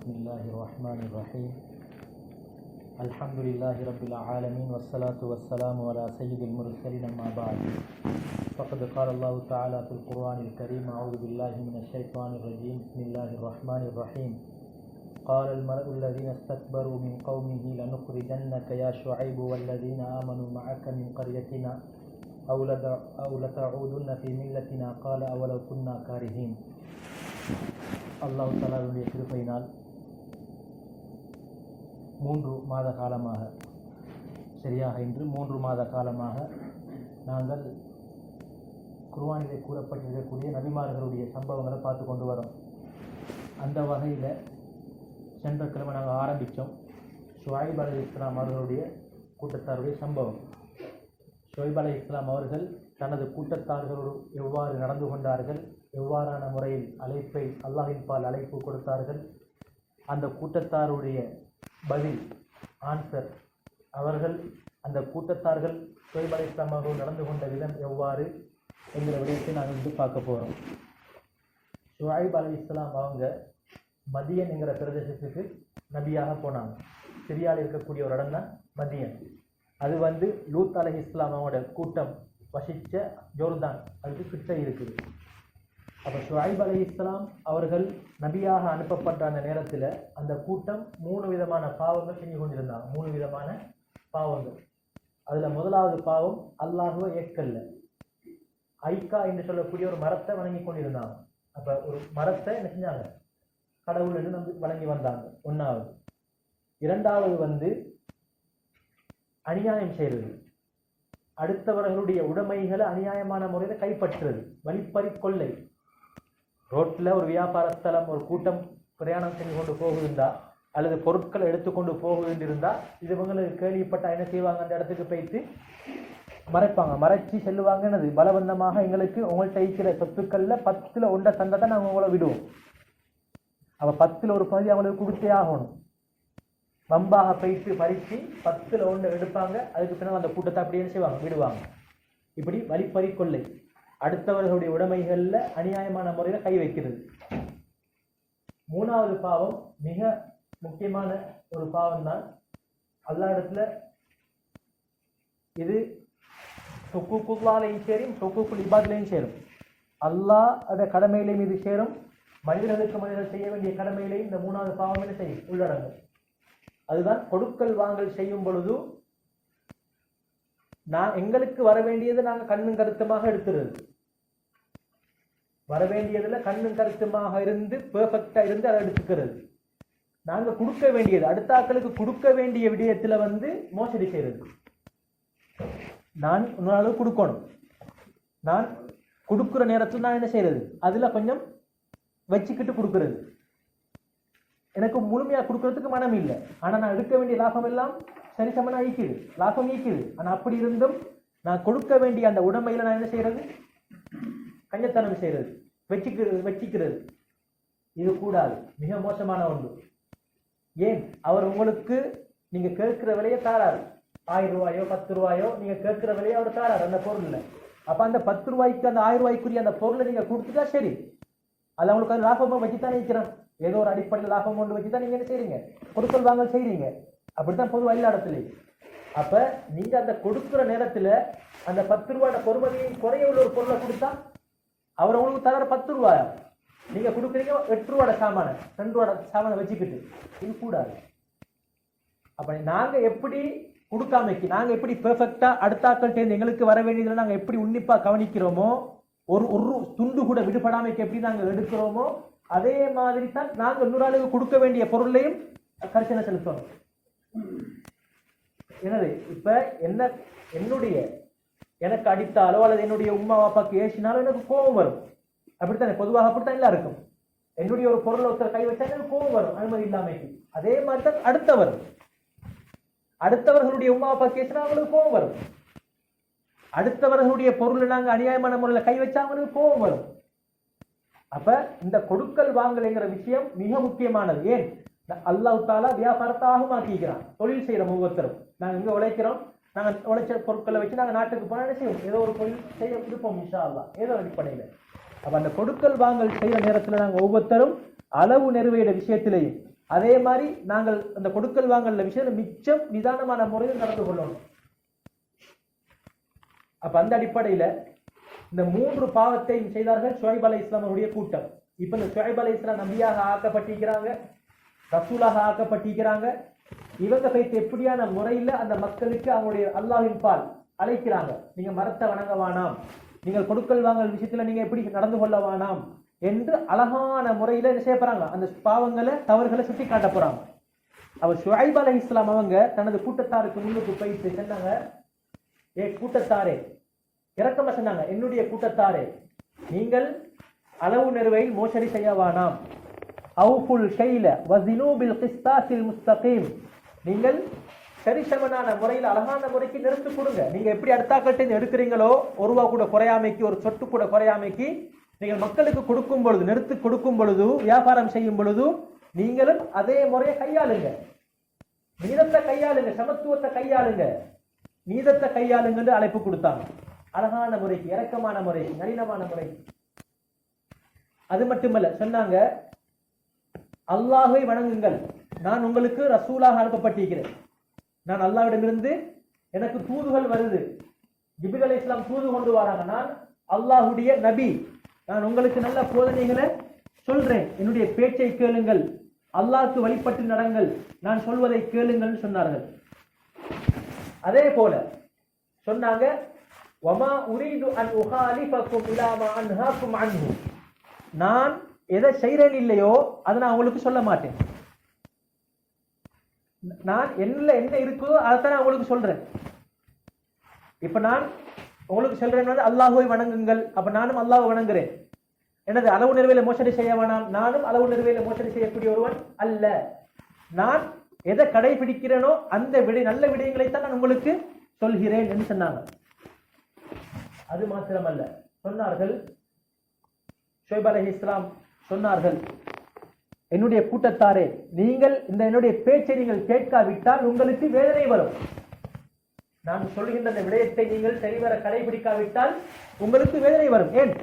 بسم الله الرحمن الرحيم الحمد لله رب العالمين والصلاة والسلام على سيد المرسلين أما بعد فقد قال الله تعالى في القرآن الكريم أعوذ بالله من الشيطان الرجيم بسم الله الرحمن الرحيم قال الملأ الذين استكبروا من قومه لنخرجنك يا شعيب والذين آمنوا معك من قريتنا أو لتعودن في ملتنا قال أولو كنا كارهين அல்லாஹ் தஆலாவுடைய கிருபையினால் 3 மாத காலமாக சரியாக இன்று 3 மாத காலமாக நாங்கள் குர்ஆனிலே கூறப்பட்டிருக்கக்கூடிய நபிமார்களுடைய சம்பவங்களை பார்த்து கொண்டு வரோம். அந்த வகையில் சென்ற கிழமை நாங்கள் ஆரம்பித்தோம் ஷுஐப் அலைஹிஸ்ஸலாம் அவர்களுடைய கூட்டத்தாருடைய சம்பவம். ஷுஐப் அலைஹிஸ்ஸலாம் அவர்கள் தனது கூட்டத்தார்களோடு எவ்வாறு நடந்து கொண்டார்கள், எவ்வாறான முறையில் அழைப்பை அல்லாஹ்வின் பால் அழைப்பு கொடுத்தார்கள், அந்த கூட்டத்தாருடைய பதில் ஆன்சர், அவர்கள் அந்த கூட்டத்தார்கள் ஷுஐப் அலைஹிஸ்ஸலாம் அவர்கள் நடந்து கொண்ட விதம் எவ்வாறு என்கிற விடயத்தை நாங்கள் வந்து பார்க்க போகிறோம். ஷுஐப் அலைஹிஸ்ஸலாம் அவங்க மதியன் என்கிற பிரதேசத்துக்கு நபியாக போனாங்க. சிரியாவில் இருக்கக்கூடிய ஒரு இடம் தான் மதியன். அது வந்து லூத் அலைஹிஸ்ஸலாம் அவங்களோட கூட்டம் வசித்த ஜோர்தான் அதுக்கு கிட்ட இருக்குது. அப்போ ஷுஐப் அலைஹிஸ்ஸலாம் அவர்கள் நபியாக அனுப்பப்பட்ட அந்த நேரத்தில் அந்த கூட்டம் 3 விதமான பாவங்கள் செஞ்சு கொண்டிருந்தாங்க. 3 விதமான பாவங்கள். அதில் முதலாவது பாவம் அல்லாஹ்வை ஏற்கல்ல, ஐக்கா என்று சொல்லக்கூடிய ஒரு மரத்தை வணங்கி கொண்டிருந்தாங்க. அப்போ ஒரு மரத்தை என்ன செஞ்சாங்க, கடவுள் என்று நம்பி வணங்கி வந்தாங்க. 1வது. 2வது வந்து அநியாயம் செய்கிறது, அடுத்தவர்களுடைய உடைமைகளை அநியாயமான முறையில் கைப்பற்றுறது, வழிப்பறி கொள்ளை. ரோட்டில் ஒரு வியாபார ஸ்தலம் ஒரு கூட்டம் பிரயாணம் செஞ்சு கொண்டு போகுதுண்டா அல்லது பொருட்களை எடுத்துக்கொண்டு போகுதுன்றிருந்தா இது இவங்களுக்கு கேள்விப்பட்டா என்ன செய்வாங்க, அந்த இடத்துக்கு போயிட்டு மறைப்பாங்க. மறைச்சி செல்லுவாங்கன்னது பலவந்தமாக எங்களுக்கு உங்கள்கிட்ட இருக்கிற சொத்துக்களில் 10ல் 1 சந்தை தான் நாங்கள் உங்களை விடுவோம். அப்போ 10ல் ஒரு பகுதி அவங்களுக்கு கொடுத்தே ஆகணும். வம்பாக போயிட்டு பறித்து 10ல் 1 எடுப்பாங்க. அதுக்கு பின்னால் அந்த கூட்டத்தை அப்படியே செய்வாங்க, விடுவாங்க. இப்படி வழிப்பறி கொள்ளை, அடுத்தவர்களுடைய உடைமைகளில் அநியாயமான முறையில் கை வைக்கிறது. 3வது பாவம் மிக முக்கியமான ஒரு பாவம் தான். அல்லா இடத்துல இது ஹுக்கூக்குல்லாலையும் சேரும், ஹுக்கூக்குல் இபாத்லையும் சேரும். அல்லாஹ் அதை கடமையிலையும் இது சேரும், மனிதர்களுக்கு மனிதர்கள் செய்ய வேண்டிய கடமையிலையும் இந்த 3வது பாவம் என்ன செய்யும், உள்ளடங்கும். அதுதான் கொடுக்கல் வாங்கல் செய்யும் பொழுது எங்களுக்கு வர வேண்டியது நாங்கள் கண்ணும் கருத்துமாக எடுத்துறது. வர வேண்டியதுல கண்ணும் கருத்துமாக இருந்து பெர்ஃபெக்டா இருந்து அதை எடுத்துக்கிறது. நாங்கள் கொடுக்க வேண்டியது அடுத்த ஆட்களுக்கு கொடுக்க வேண்டிய விடயத்துல வந்து மோசடி செய்யறது. நான் இன்னொரு கொடுக்கணும், நான் கொடுக்குற நேரத்தில் நான் என்ன செய்யறது, அதுல கொஞ்சம் வச்சுக்கிட்டு கொடுக்கறது. எனக்கு முழுமையாக கொடுக்கறதுக்கு மனம் இல்லை, ஆனால் நான் எடுக்க வேண்டிய லாபம் எல்லாம் சரிசமனா ஈக்குது, லாபம் ஈக்குது. ஆனால் அப்படி இருந்தும் நான் கொடுக்க வேண்டிய அந்த உடைமையில நான் என்ன செய்யறது, கஞ்சத்தனம் செய்யறது, வச்சிக்கிறது. இது கூடாது, மிக மோசமான ஒன்று. ஏன், அவர் உங்களுக்கு நீங்க கேட்கிற விலையை தாராரு, 1000 ரூபாயோ 10 ரூபாயோ நீங்க கேட்கிற விலையை அவர் தாராரு அந்த பொருள்ல. அப்ப அந்த 10 ரூபாய்க்கு அந்த 1000 ரூபாய்க்குரிய அந்த பொருளை நீங்க கொடுத்துட்டா சரி, அது அவங்களுக்கு அந்த லாபமா வச்சுத்தானே இருக்கிறான். ஏதோ ஒரு அடிப்படையில் லாபம் கொண்டு வச்சுதான் நீங்க என்ன செய்றீங்க, கொடுக்கல் வாங்கல் செய்றீங்க. அப்படித்தான் பொதுவாக எல்லா இடத்துலையும். அப்ப நீங்க அந்த கொடுக்குற நேரத்துல அந்த 10 ரூபாய் பொறுமதியை குறைய உள்ள ஒரு பொருளை கொடுத்தா அவர் உங்களுக்கு தர 10 ரூபாய், நீங்க கொடுக்குறீங்க 8 ரூபாய் சாமான, 2 ரூபாய் சாமான வச்சுக்கிட்டு, இது கூடாது. அப்ப நாங்க எப்படி கொடுக்காமைக்கு, நாங்க எப்படி பெர்ஃபெக்டா அடுத்தாக்கள்கிட்ட எங்களுக்கு வர வேண்டியதுல நாங்க எப்படி உன்னிப்பா கவனிக்கிறோமோ, ஒரு துண்டு கூட விடுபடாமைக்கு எப்படி நாங்க எடுக்கிறோமோ, அதே மாதிரி தான் நாங்க இன்னொரு ஆளுக்கு கொடுக்க வேண்டிய பொருளையும் கரிசனை செலுத்தணும். எனவே இப்ப எனக்கு அடித்தாலோ அல்லது என்னுடைய உம்மா பாப்பாக்கு ஏசினாலோ எனக்கு கோபம் வரும். அப்படித்தானே, பொதுவாக அப்படித்தான் எல்லாருக்கும். என்னுடைய ஒரு பொருளை ஒருத்தர் கை வச்சா எனக்கு கோபம் வரும், அனுமதி இல்லாமைக்கு. அதே மாதிரி தான் அடுத்தவர்களுடைய உம்மா பாப்பாக்கு ஏசினா அவங்களுக்கு கோபம் வரும். அடுத்தவர்களுடைய பொருளை நாங்க அநியாயமான முறையில் கை வச்சா அவங்களுக்கு கோபம் வரும். அப்ப இந்த கொடுக்கல் வாங்கலைங்கிற விஷயம் மிக முக்கியமானது. ஏன், அல்லாஹ் தஆலா வியாபாரத்தாக மாற்றிக்கிறான். தொழில் செய்யற ஒவ்வொருத்தரும் நாங்க இங்க உழைக்கிறோம், நாங்க உழைச்ச பொருட்களை வச்சு நாங்க நாட்டுக்கு போனா என்ன செய்வோம், ஏதோ ஒரு தொழில் செய்ய இருப்போம் இன்ஷா அல்லாஹ், ஏதோ அடிப்படையில. அப்ப அந்த கொடுக்கல் வாங்கல் செய்யற நேரத்துல நாங்க ஒவ்வொருத்தரும் அளவு நிறைவேற விஷயத்திலையும் அதே மாதிரி நாங்கள் அந்த கொடுக்கல் வாங்கல் விஷயம் மிச்சம் நிதானமான முறையில் நடந்து கொள்ளணும். அப்ப அந்த அடிப்படையில இந்த 3 பாவத்தையும் செய்தார்கள் ஷுஐப் அலைஹிஸ்ஸலாமுடைய கூட்டம். இப்ப இந்த ஷுஐப் அலைஹிஸ்ஸலாம் நபியாக ஆக்கப்பட்டிருக்கிறாங்க, ரசூலாக ஆக்கப்பட்டிருக்கிறாங்க. இவங்க போய்த்து எப்படியான முறையில அந்த மக்களுக்கு அவங்களுடைய அல்லாஹ்வின் பால் அழைக்கிறாங்க. நீங்க மரத்தை வணங்க வேணாம், நீங்கள் கொடுக்கல் வாங்கல் விஷயத்துல நீங்க எப்படி நடந்து கொள்ள வேணாம் என்று அழகான முறையில என்ன செய்ய போறாங்க, அந்த பாவங்களை தவறுகளை சுட்டி காட்ட போறாங்க. அவர் ஷுஐப் அலைஹிஸ்ஸலாம் அவங்க தனது கூட்டத்தாருக்கு முன்னுக்கு போயிட்டு சொன்னாங்க, ஏ கூட்டத்தாரே, இறக்கமா சொன்னாங்க, என்னுடைய கூட்டத்தாரே, நீங்கள் அளவு நிறுவையில் மோசடி செய்ய வேணாம். அவுஃபுல் கைல வஸினூ பில் கிஸ்தாஸில் முஸ்தகீம், நீங்கள் சரிசமனான முறையில் அழகான முறைக்கு நிறுத்து கொடுங்க. நீங்க எப்படி அடுத்தாக்கள்கிட்ட எடுக்கிறீங்களோ, ஒரு ரூபா கூட குறையாமைக்கு, ஒரு சொட்டு கூட குறையாமைக்கு நீங்கள் மக்களுக்கு கொடுக்கும் பொழுது, நிறுத்து கொடுக்கும் பொழுது, வியாபாரம் செய்யும் பொழுது நீங்களும் அதே முறையை கையாளுங்க. நீதத்தை கையாளுங்க, சமத்துவத்தை கையாளுங்க, நீதத்தை கையாளுங்க என்று அழைப்பு கொடுத்தாங்க. அழகான முறைக்கு, இரக்கமான முறைக்கு, நளினமான முறைக்கு. அது மட்டுமல்ல, சொன்னாங்க, அல்லாஹ்வை வணங்குங்கள், நான் உங்களுக்கு ரசூலாக அனுப்பப்பட்டிருக்கிறேன். நான் அல்லாஹ்விடமிருந்து எனக்கு தூதுகள் வருது, ஜிப்ரீல் அலைஹிஸ்ஸலாம் தூது கொண்டு வராங்க, நான் அல்லாஹ்வுடைய நபி, நான் உங்களுக்கு நல்ல போதனைகளை சொல்றேன், என்னுடைய பேச்சை கேளுங்கள், அல்லாஹ்வுக்கு வழிபட்டு நடங்கள், நான் சொல்வதை கேளுங்கள் சொன்னார்கள். அதே போல சொன்னாங்க, வமா உரீது அன் உகாலிஃபக்கும் இலா மா அன்ஹாக்கும் அன்ஹு, நான் எதை செய்றேன் இல்லையோ அதை நான் உங்களுக்கு சொல்ல மாட்டேன். நான் என்ன இருக்குதோ அதை நான் உங்களுக்கு சொல்றேன். இப்ப நான் உங்களுக்கு சொல்றேன், அல்லாஹ்வை வணங்குங்கள், அப்ப நானும் அல்லாஹ்வை வணங்குறேன். எனது அளவு நிறுவையில மோசடி செய்ய வேணாம், நானும் அளவு நிறுவையில மோசடி செய்யக்கூடிய ஒருவன் அல்ல. நான் எதை கடைபிடிக்கிறேனோ அந்த நல்ல விடயங்களைத்தான் நான் உங்களுக்கு சொல்கிறேன் என்று சொன்னாங்க. அது மாத்திரமல்ல, சொன்னார்கள் ஷுஐப் அலைஹிஸ்ஸலாம் சொன்னார்கள், என்னுடைய கூட்டத்தாரே, நீங்கள் இந்த என்னுடைய பேச்சை நீங்கள் கேட்காவிட்டால் உங்களுக்கு வேதனை வரும். நான் சொல்கின்ற அந்த விடயத்தை நீங்கள் சரிவர கடைபிடிக்காவிட்டால் உங்களுக்கு வேதனை வரும். ஏன்?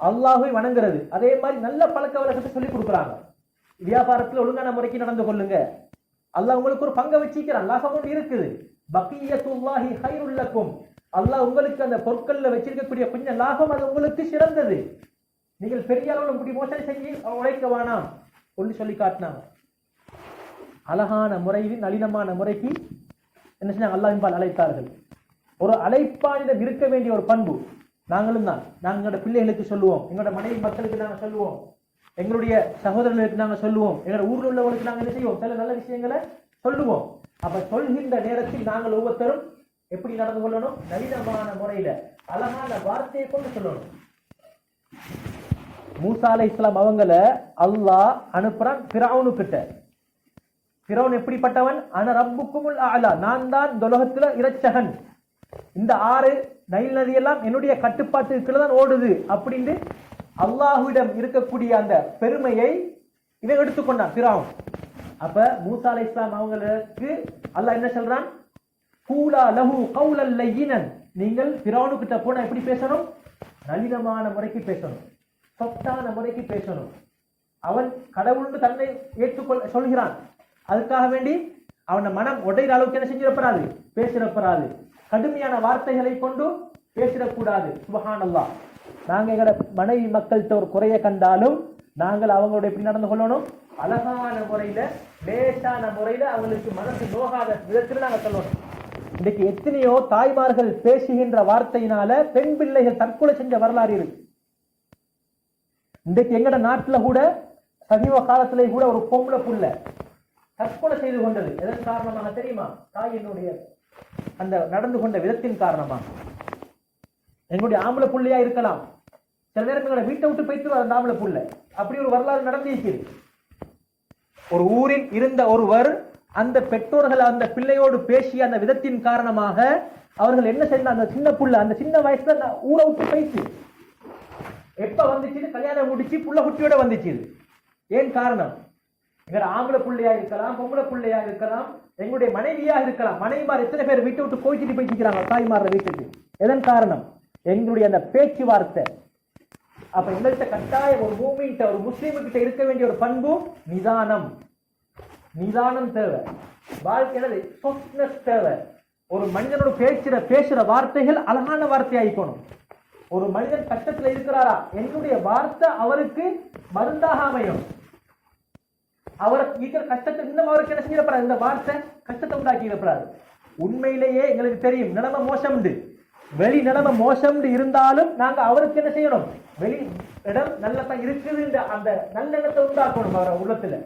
அல்லாஹ்வை வணங்குறது, அதே மாதிரி நல்ல பழக்க வழக்கத்தை சொல்லிக் கொடுக்குறாங்க. வியாபாரத்தில் ஒழுங்கான முறைக்கு நடந்து கொள்ளுங்க, அல்லாஹ் உங்களுக்கு ஒரு பங்கை வச்சிருக்கிறான், லாபம் ஒன்று இருக்குது. பக்கியத்துல்லாஹி ஹைருல் லக்கும், அல்லாஹ் உங்களுக்கு அந்த பொருட்கள்ல வச்சிருக்கக்கூடிய கொஞ்சம் லாபம் அது உங்களுக்கு சிறந்தது. நீங்கள் பெரிய அளவில் இப்படி மோசடி செஞ்சு உழைக்க வேணாம் ஒன்று சொல்லி காட்டினாங்க. அழகான முறையில் நளினமான முறைக்கு என்ன செஞ்சாங்க, அல்லாஹ்வின் பால் அழைத்தார்கள். ஒரு அழைப்பானிடம் இருக்க வேண்டிய ஒரு பண்பு நாங்களும் தான். நாங்களோட பிள்ளைகளுக்கு சொல்லுவோம், எங்களோட மனைவி மக்களுக்கு நாங்கள் சொல்லுவோம், எங்களுடைய சகோதரர்களுக்கு நாங்கள் சொல்லுவோம், எங்களோட ஊரில் உள்ளவங்களுக்கு நாங்கள் என்ன செய்வோம், சில நல்ல விஷயங்களை சொல்லுவோம். அப்ப சொல்கின்ற நேரத்தில் நாங்கள் ஒவ்வொருத்தரும் எப்படி நடந்து கொள்ளணும், நளினமான முறையில அழகான வார்த்தையை கொண்டு சொல்லணும். மூசா அலைஹிஸ்ஸலாம் அவங்கள அல்லாஹ் அனுப்புறான் ஃபிரௌனு கிட்ட. ஃபிரௌன் எப்படிப்பட்டவன்? அன ரப்புக்குமுல் அலா, நான் தான் இந்த உலகத்துல இரட்சகன், இந்த ஆறு நைல் நதியெல்லாம் என்னுடைய கட்டுப்பாட்டுக்குள்ள தான் ஓடுது அப்படின்னு அல்லாஹ்விடம் இருக்கக்கூடிய அந்த பெருமையை இவன் எடுத்துக்கொண்டான் ஃபிரௌன். அப்ப மூசா அலைஹிஸ்ஸலாம் அவங்களுக்கு அல்லாஹ் என்ன சொல்றான், கூலா லஹு கௌலல் லய்யினன், நீங்கள் ஃபிரௌனு கிட்ட போனா எப்படி பேசணும், நளினமான முறைக்கு பேசணும், சொத்தான முறைக்கு பேசணும். அவன் கடவுள்னு தன்னை ஏற்றுக்கொள்ள சொல்கிறான், அதுக்காக வேண்டி அவன மனம் உடையிற அளவுக்கு என்ன செஞ்சிடப்படாது, பேசிடப்படாது, கடுமையான வார்த்தைகளை கொண்டு பேசிடக்கூடாது. சுப்ஹானல்லாஹ். நாங்க எங்களோட மனைவி மக்கள்கிட்ட ஒரு குறைய கண்டாலும் நாங்கள் அவங்களோட எப்படி நடந்து கொள்ளணும், அழகான முறையில, லேசான முறையில, அவங்களுக்கு மனசு நோகாத விதத்தில் நாங்கள் சொல்லணும். இன்றைக்கு எத்தனையோ தாய்மார்கள் பேசுகின்ற வார்த்தையினால பெண் பிள்ளைகள் தற்கொலை செஞ்ச வரலாறு இருக்கு. இன்றைக்கு எங்கட நாட்டுல கூட சமீப காலத்திலே கூட ஒரு பொம்பளை புள்ள தற்கொலை செய்து கொண்டது. எதன் காரணமாக தெரியுமா? தாயினுடைய அந்த நடந்து கொண்ட விதத்தின் காரணமாக. எங்களுடைய ஆம்பளை புள்ளையா இருக்கலாம், சில நேரம் எங்களோட வீட்டை விட்டு போயிட்டு அந்த ஆம்பளை புள்ள, அப்படி ஒரு வரலாறு நடந்திருக்கிறது. ஒரு ஊரில் இருந்த ஒருவர் அந்த பெற்றோர்கள் அந்த பிள்ளையோடு பேசிய அந்த விதத்தின் காரணமாக அவர்கள் என்ன செய்ய, அந்த சின்ன புள்ள அந்த சின்ன வயசுல அந்த ஊரை விட்டு போயிட்டு எப்ப வந்துச்சு, கல்யாணம் முடிச்சு புள்ள குட்டியோட வந்துச்சு. ஏன் காரணம்? எங்க ஆம்பளை பிள்ளையா இருக்கலாம், பொம்பளை பிள்ளையா இருக்கலாம், எங்களுடைய மனைவியா இருக்கலாம். மனைவிமார் எத்தனை பேர் வீட்டை விட்டு போயிட்டு போயிட்டு தாய்மார வீட்டுக்கு. எதன் காரணம்? எங்களுடைய அந்த பேச்சுவார்த்தை. அப்ப எங்கள்கிட்ட கட்டாயம் ஒரு மூமின்ட்ட, ஒரு முஸ்லீமு கிட்ட இருக்க வேண்டிய ஒரு பண்பு நிதானம். நிதானம் தேவை. வாழ்க்கை சொஃப்ட்னஸ் தேவை. ஒரு மனிதனோட பேசுற வார்த்தைகள் அழகான வார்த்தை ஆயிக்கணும். ஒரு மனிதன் கஷ்டத்துல இருக்கிறாரா, என்னுடைய வார்த்தை அவருக்கு மருந்தாக அமையும். அவருக்கு இருக்கிற கஷ்டத்தை இன்னும் அவருக்கு என்ன செஞ்சிடப்படாது, இந்த வார்த்தை கஷ்டத்தை உண்டாக்கி இருப்பாரு. உண்மையிலேயே எங்களுக்கு தெரியும் நிலைமை மோசம், வெளி நிலைமை மோசம் இருந்தாலும் நாங்க அவருக்கு என்ன செய்யணும், வெளி இடம் நல்லதான் இருக்குது அந்த நல்லெண்ணத்தை உண்டாக்கணும் அவர் உள்ளத்துல.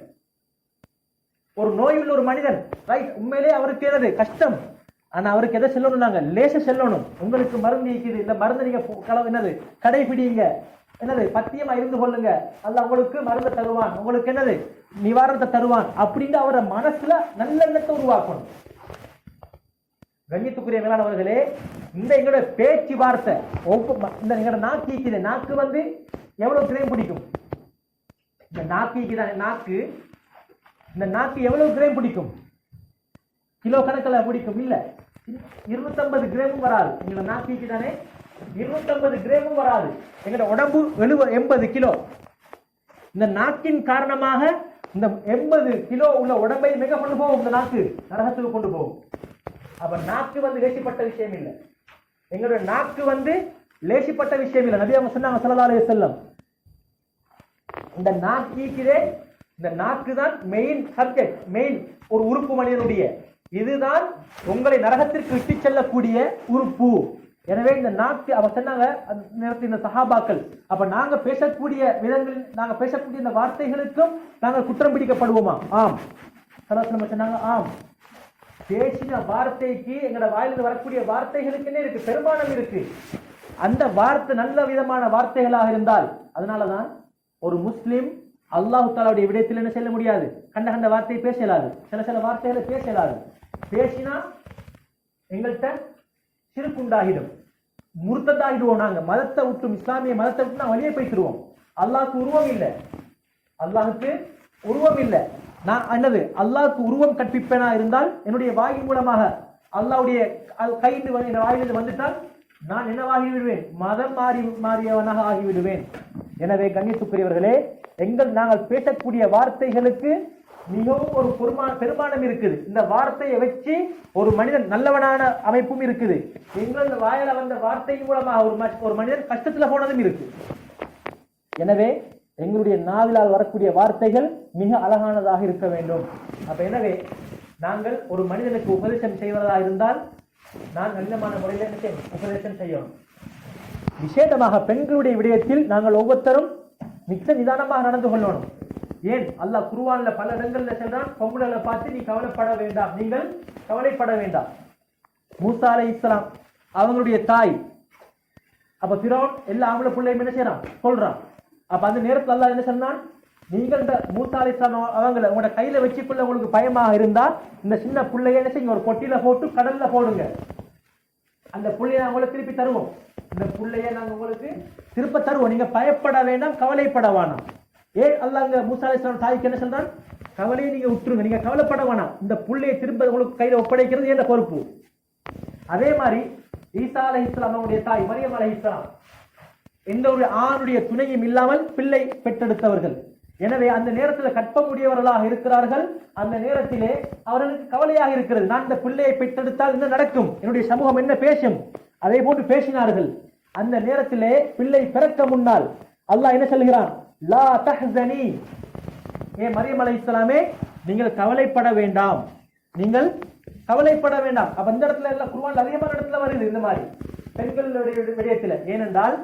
ஒரு நோயுள்ள ஒரு மனிதன் ரைட், உண்மையிலேயே அவருக்கு என்னது கஷ்டம், ஆனா அவருக்கு எதை செல்லணும், நாங்க லேச செல்லணும். உங்களுக்கு மருந்து இருக்குது, இந்த மருந்து நீங்க என்னது கடைபிடிங்க, என்னது பத்தியமா இருந்து கொள்ளுங்க, அல்ல உங்களுக்கு மருந்து தருவான், உங்களுக்கு என்னது நிவாரணத்தை தருவான் அப்படின்னு அவர மனசுல நல்லெண்ணத்தை உருவாக்கணும். கண்ணியத்துக்குரிய மேலானவர்களே, இந்த எங்களோட பேச்சு வார்த்தை இந்த எங்களோட நாக்கு நாக்கு எவ்வளவு கிராம் பிடிக்கும், இந்த நாக்கு இந்த நாக்கு எவ்வளவு கிராம் பிடிக்கும், கிலோ கணக்கில் பிடிக்கும் இல்ல, 250 கிராமும் வராது. எங்களோட நாக்கு தானே 250 கிராமும் வராது. எங்களோட உடம்பு 80 கிலோ. இந்த நாக்கின் காரணமாக இந்த 80 கிலோ உள்ள உடம்பை மிக கொண்டு போகும், இந்த நாக்கு நரகத்துக்கு கொண்டு போகும். அப்ப நாக்கு லேசிப்பட்ட விஷயம் இல்லை. எங்களுடைய நாக்கு லேசிப்பட்ட விஷயம் இல்லை. நபி அவங்க சொன்னாங்க ஸல்லல்லாஹு அலைஹி வஸல்லம், இந்த நாக்கிலே இந்த நாக்கு தான் மெயின் சப்ஜெக்ட், மெயின் ஒரு உறுப்பு மனிதனுடைய. இதுதான் உங்களை நரகத்திற்கு விட்டு செல்லக்கூடிய உறுப்பு. எனவே இந்த நாக்கு அவர் சொன்னாங்க இந்த சஹாபாக்கள், அப்ப நாங்க பேசக்கூடிய விதங்கள், நாங்க பேசக்கூடிய இந்த வார்த்தைகளுக்கும் நாங்கள் குற்றம் பிடிக்கப்படுவோமா? ஆம். சொன்னாங்க ஆம். பேசின வார்த்தைக்கு எங்களோட வாயிலிருந்து வரக்கூடிய வார்த்தைகளுக்கு என்ன இருக்கு, பெரும்பாலும் இருக்கு. அந்த வார்த்தை நல்ல விதமான வார்த்தைகளாக இருந்தால், அதனாலதான் ஒரு முஸ்லிம் அல்லாஹ் தஆலாவுடைய விடயத்தில் என்ன செய்ய முடியாது, கண்ட வார்த்தையை பேச இயலாது, சில வார்த்தைகளை பேச இயலாது. பேசினா எங்கள்கிட்ட சிறுக்கு உண்டாகிடும், முர்த்ததாகிடுவோம். நாங்க மதத்தை விட்டும், இஸ்லாமிய மதத்தை விட்டு நான் வெளியே போய்த்துருவோம். அல்லாஹ்க்கு உருவம் இல்லை, அல்லாஹுக்கு உருவம் இல்லை. நான் என்னது அல்லாஹ்க்கு உருவம் கற்பிப்பேனா இருந்தால் என்னுடைய வாயின் மூலமாக அல்லாஹ்வுடைய கைந்து வாயிலிருந்து வந்துட்டால் நான் என்னவாகி விடுவேன், மதம் மாறியவனாக ஆகிவிடுவேன். எனவே கண்ணியத்துக்குரியவர்களே, நாங்கள் பேசக்கூடிய வார்த்தைகளுக்கு மிகவும் ஒரு பெருமானம் இருக்குது. இந்த வார்த்தையை வச்சு ஒரு மனிதன் நல்லவனான அமைப்பும் இருக்குது. எங்கள் வாயில வந்த வார்த்தையின் மூலமாக ஒரு மனிதன் கஷ்டத்துல போனதும் இருக்கு. எனவே எங்களுடைய நாவிலால் வரக்கூடிய வார்த்தைகள் மிக அழகானதாக இருக்க வேண்டும். அப்ப எனவே நாங்கள் ஒரு மனிதனுக்கு உபதேசம் செய்வதாக இருந்தால் நான் நல்லமான முறையில் உபதேசம் செய்யணும். விசேஷமாக பெண்களுடைய விடயத்தில் நாங்கள் ஒவ்வொருத்தரும் மிக நிதானமாக நடந்து கொள்ளணும். ஏன் அல்லாஹ் குர்ஆன்ல பல இடங்கள்ல சொல்றான், பொம்பளைகளை பார்த்து நீ கவலைப்பட வேண்டாம், நீங்கள் கவலைப்பட வேண்டாம். மூசா அலைஹிஸ்ஸலாம் அவங்களுடைய தாய், அப்ப ஃபிரௌன் எல்லா ஆம்பளை பிள்ளையும் என்ன செய்யறான் சொல்றான். அப்ப அந்த நேரத்தில் அல்லாஹ் என்ன சொன்னான், நீங்கள் இந்த மூசா அலைஹிஸ்ஸலாம் அவங்களை உங்களோட கையில வச்சுக்குள்ள உங்களுக்கு பயமாக இருந்தா இந்த சின்ன பிள்ளைய என்ன செய்யுங்க, ஒரு பொட்டியில போட்டு கடல்ல போடுங்க, அந்த பிள்ளைய நான் உங்களுக்கு திருப்பி தருவோம், இந்த பிள்ளைய நாங்க உங்களுக்கு திருப்ப தருவோம், நீங்க பயப்பட வேண்டாம், கவலைப்பட வேணாம். ஏன் அல்லாஹ் மூசா அலைஹிஸ்ஸலாம் தாய்க்கு என்ன சொல்றான், கவலையை நீங்க விட்டுருங்க, நீங்க கவலைப்பட வேணாம், இந்த புள்ளையை திரும்ப உங்களுக்கு கையில ஒப்படைக்கிறது என்ற பொறுப்பு. அதே மாதிரி ஈசா அலைஹிஸ்ஸலாம் அவருடைய தாய் மரியம் அலைஹிஸ்ஸலாம் எந்த ஒரு ஆணுடைய துணையும் இல்லாமல் பிள்ளை பெற்றெடுத்தவர்கள். எனவே அந்த நேரத்தில் கற்பமுடையவர்களாக இருக்கிறார்கள். அந்த நேரத்திலே அவர்களுக்கு கவலையாக இருக்கிறது, நான் இந்த பிள்ளையை பெற்றெடுத்தால் என்ன நடக்கும், என்னுடைய சமூகம் என்ன பேசும், அதே போன்று பேசினார்கள். அந்த நேரத்திலே பிள்ளை பிறக்க முன்னால் அல்லாஹ் என்ன சொல்கிறான், லா தஹ்ஸனி, ஏ மரியம் அலைஹிஸ்ஸலாமே நீங்கள் கவலைப்பட வேண்டாம், நீங்கள் கவலைப்பட வேண்டாம். அப்ப இந்த இடத்துல எல்லாம் குர்ஆன்ல அதிகமான இடத்துல வருது இந்த மாதிரி பெண்களுடைய விடயத்துல. ஏனென்றால்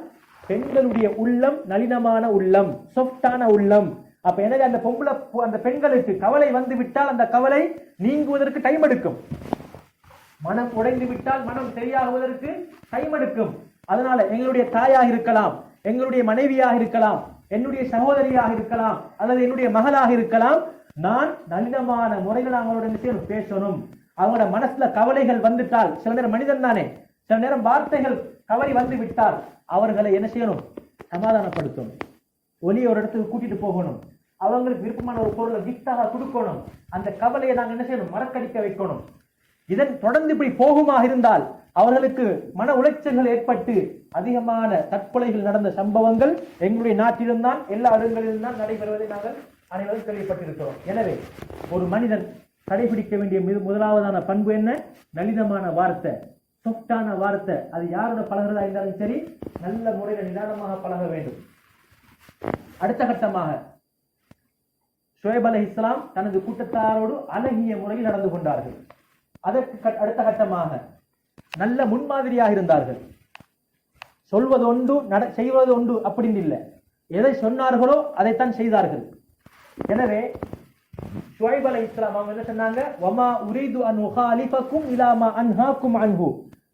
பெண்களுடைய உள்ளம் நளினமான உள்ளம், சாஃப்டான உள்ளம். அப்ப எனவே அந்த பெண்களுக்கு கவலை வந்து விட்டால் அந்த கவலை நீங்குவதற்கு டைம் எடுக்கும். மனம் உடைந்து விட்டால் மனம் சரியாகுவதற்கு டைம் எடுக்கும். அதனால எங்களுடைய தாயாக இருக்கலாம், எங்களுடைய மனைவியாக இருக்கலாம், என்னுடைய சகோதரியாக இருக்கலாம், அல்லது என்னுடைய மகளாக இருக்கலாம், நான் நளினமான முறையில் அவங்களோட பேசணும். அவங்களோட மனசுல கவலைகள் வந்துட்டால், சில நேரம் மனிதன் தானே, சில நேரம் வார்த்தைகள் கவலை வந்து விட்டால் அவர்களை என்ன செய்யணும், சமாதானப்படுத்தணும், ஒலி ஒரு இடத்துக்கு கூட்டிட்டு போகணும், அவங்களுக்கு விருப்பமான ஒரு பொருளை கிஃப்டாக கொடுக்கணும், அந்த கவலையை நாங்கள் என்ன செய்யணும், மறக்கடிக்க வைக்கணும். இதன் தொடர்ந்து இப்படி போகுமாக இருந்தால் அவர்களுக்கு மன உளைச்சல்கள் ஏற்பட்டு அதிகமான தற்கொலைகள் நடந்த சம்பவங்கள் எங்களுடைய நாட்டிலும் தான், எல்லா இடங்களிலும் தான் நடைபெறுவதை நாங்கள் அனைவரும் கேள்விப்பட்டிருக்கிறோம். எனவே ஒரு மனிதன் கடைபிடிக்க வேண்டிய முதலாவதான பண்பு என்ன? நளினமான வார்த்தை, சொஃப்டான வார்த்தை. அது யாரோட பழகிறதா இருந்தாலும் சரி, நல்ல முறையில் நிதானமாக பழக வேண்டும். அடுத்த கட்டமாக ஷுவைப் அலைஹிஸ்ஸலாம் தனது கூட்டத்தாரோடு அழகிய முறையில் நடந்து கொண்டார்கள். அதற்கு அடுத்த கட்டமாக நல்ல முன்மாதிரியாக இருந்தார்கள். சொல்வது ஒன்று, செய்வது ஒன்று அப்படின்னு இல்லை. எதை சொன்னார்களோ அதைத்தான் செய்தார்கள். எனவே ஷுவைப் அலைஹிஸ்ஸலாம் அவங்க என்ன சொன்னாங்க? வமா உரீது அன் உகாலிஃபக்கும் இலா மா அன்ஹாக்கும் அன்ஹு.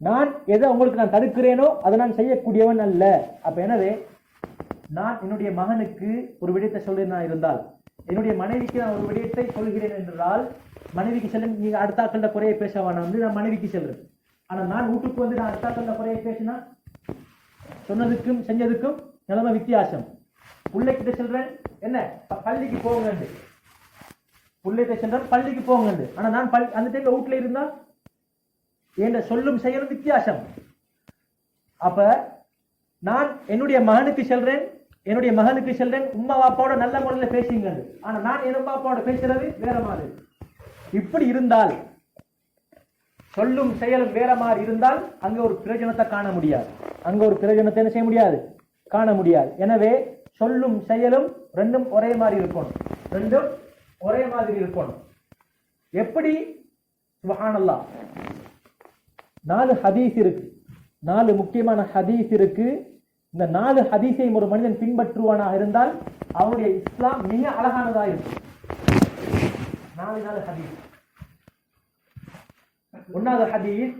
நான் எதை உங்களுக்கு நான் தடுக்கிறேனோ அதை நான் செய்யக்கூடியவன் அல்ல. அப்ப எனவே நான் என்னுடைய மகனுக்கு ஒரு விடயத்தை சொல்லினா இருந்தால், என்னுடைய மனைவிக்கு நான் ஒரு விடயத்தை சொல்கிறேன் என்றால், மனைவிக்கு செல்லும் நீங்க அடுத்தாக்கள குறைய பேச வேணாம் வந்து நான் மனைவிக்கு செல்றேன். ஆனா நான் வீட்டுக்கு வந்து நான் அடுத்தாக்கள குறைய பேசினா சொன்னதுக்கும் செஞ்சதுக்கும் நிலைமை வித்தியாசம். பிள்ளைகிட்ட செல்றேன் என்ன பள்ளிக்கு போங்க, பிள்ளைகிட்ட செல்றேன் பள்ளிக்கு போங்க. ஆனா நான் அந்த டைம்ல வீட்டுல இருந்தா என்ற சொல்லும் செயலும் வித்தியாசம். அப்ப நான் என்னுடைய மகனுக்கு செல்றேன், என்னுடைய மகனுக்கு செல்றேன் உம்மா பாப்பாவோட நல்ல முறையில் பேசுங்க. ஆனா நான் என் உம்மா பாப்பாவோட பேசுறது வேற மாதிரி. இப்படி இருந்தால், சொல்லும் செயலும் வேற மாதிரி இருந்தால் அங்க ஒரு பிரயோஜனத்தை காண முடியாது. அங்க ஒரு பிரயோஜனத்தை என்ன செய்ய முடியாது? காண முடியாது. எனவே சொல்லும் செயலும் ரெண்டும் ஒரே மாதிரி இருக்கணும். ரெண்டும் ஒரே மாதிரி இருக்கணும். எப்படி? சுப்ஹானல்லாஹ், 4 ஹதீஸ் இருக்கு, 4 முக்கியமான ஹதீஸ் இருக்கு. இந்த 4 ஹதீஸையும் ஒரு மனிதன் பின்பற்றுவானாக இருந்தால் அவனுடைய இஸ்லாம் மிக அழகானதா இருக்கும். 4 ஹதீஸ். 1வது ஹதீஸ்,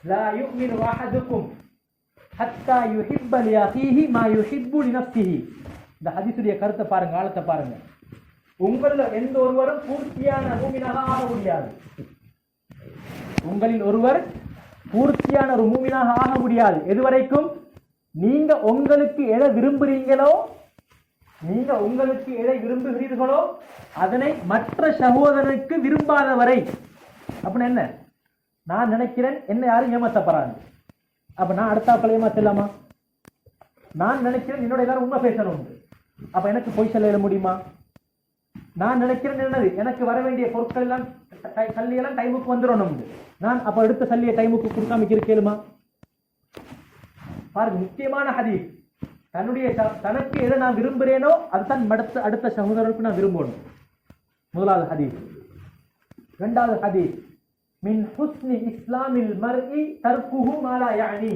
லா யுமினு அஹதுக்கும் ஹத்தா யுஹிப்ப லிஅஹீஹி மா யுஹிப்பு லினஃப்ஸிஹி. இந்த ஹதீஸுடைய கருத்தை பாருங்க, ஆழத்தை பாருங்க. உங்களில் எந்த ஒருவரும் பூர்த்தியான மூமினாக ஆக முடியாது. உங்களில் ஒருவர் பூர்த்தியான ஒரு மூமினாக ஆக முடியாது. எதுவரைக்கும் நீங்க உங்களுக்கு எதை விரும்புறீங்களோ, நீங்க உங்களுக்கு எதை விரும்புகிறீர்களோ அதனை மற்ற சகோதரனுக்கு விரும்பாத வரை. அப்படின்னு என்ன? நான் நினைக்கிறேன் என்ன யாரும் ஏமாத்தப்படுறாங்க, அப்ப நான் அடுத்தாக்களை ஏமாத்தலாமா? நான் நினைக்கிறேன் என்னோட எல்லாரும் உண்மை பேசணும், அப்ப எனக்கு பொய் சொல்ல முடியுமா? நான் நினைக்கிறேன் என்னது, எனக்கு வர வேண்டிய பொருட்கள் எல்லாம் சல்லி எல்லாம் டைமுக்கு வந்துடணும், நான் அப்ப எடுத்த சல்லியை டைமுக்கு கொடுக்காம இருக்கேலுமா? பாருங்க, முக்கியமான ஹதீஸ். தனக்கு எதை நான் விரும்புகிறேனோ அதுதான் அடுத்த சகோதரருக்கு நான் விரும்பணும். முதலாவது ஹதீஸ். 2வது ஹதீஸ், மின் ஹுஸ்னி இஸ்லாமில் மர்இ தர்குஹு மா லா யஅனி.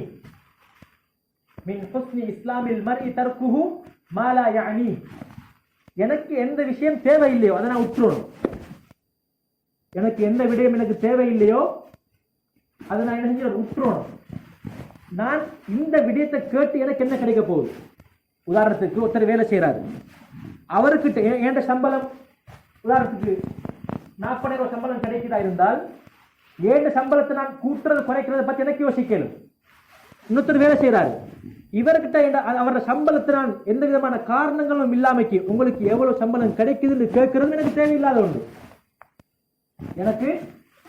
மின் ஹுஸ்னி இஸ்லாமில் மர்இ தர்குஹு மா லா யஅனி. எனக்கு எந்த விஷயம் தேவையில்லையோ அதை நான் விட்டுறணும். எனக்கு எந்த விடயம் எனக்கு தேவையில்லையோ அதை நான் என்ன செஞ்சு விட்டுறணும். நான் இந்த விடயத்தை கேட்டு எனக்கு என்ன கிடைக்க போகுது? உதாரணத்துக்கு ஒருத்தர் வேலை செய்யறாரு, அவருக்கிட்ட என் சம்பளம் உதாரணத்துக்கு 40,000 சம்பளம் கிடைக்கிறதா இருந்தால் ஏன் சம்பளத்தை நான் கூட்டுறது குறைக்கிறத பத்தி எனக்கு யோசிக்கணும். இன்னொருத்தர் வேலை செய்யறாரு, இவர்கிட்ட அவரோட சம்பளத்தை நான் எந்த விதமான காரணங்களும் இல்லாமைக்கு உங்களுக்கு எவ்வளவு சம்பளம் கிடைக்குதுன்னு கேட்கறது எனக்கு தேவையில்லாத ஒன்று. எனக்கு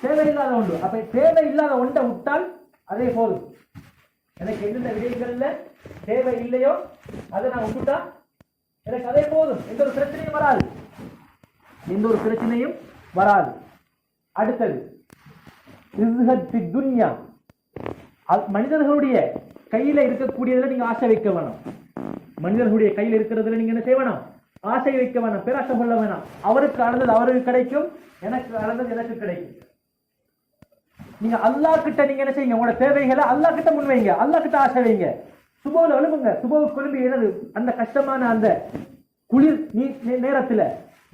தேவையில்லாத ஒன்று. அப்ப தேவையில்லாத ஒன்றை விட்டால் அதே போதும். எனக்கு எந்தெந்த விடயங்கள்ல தேவை இல்லையோ அதை நான் விட்டுட்டா எனக்கு அதே போதும். எந்த ஒரு பிரச்சனையும் வராது, எந்த ஒரு பிரச்சனையும் வராது. அடுத்தது துன்யா. மனிதர்களுடைய கையில இருக்கக்கூடியதுல நீங்க ஆசை வைக்க வேணாம். மனிதர்களுடைய கையில் இருக்கிறதுல நீங்க என்ன செய்ய வேணாம்? ஆசை வைக்க வேணாம், பேராசை கொள்ள வேணாம். அவருக்கு அளந்தது அவருக்கு கிடைக்கும், எனக்கு அளந்தது எனக்கு கிடைக்கும். நீங்க அல்லாஹ் கிட்ட நீங்க என்ன செய்யுங்க? உங்களோட தேவைகளை அல்லாஹ் கிட்ட முன்வைங்க, அல்லாஹ் கிட்ட ஆசை வைங்க. சுபோல எழுப்புங்க, சுபோவுக்கு எழும்பி என்னது அந்த கஷ்டமான அந்த குளிர் நேரத்துல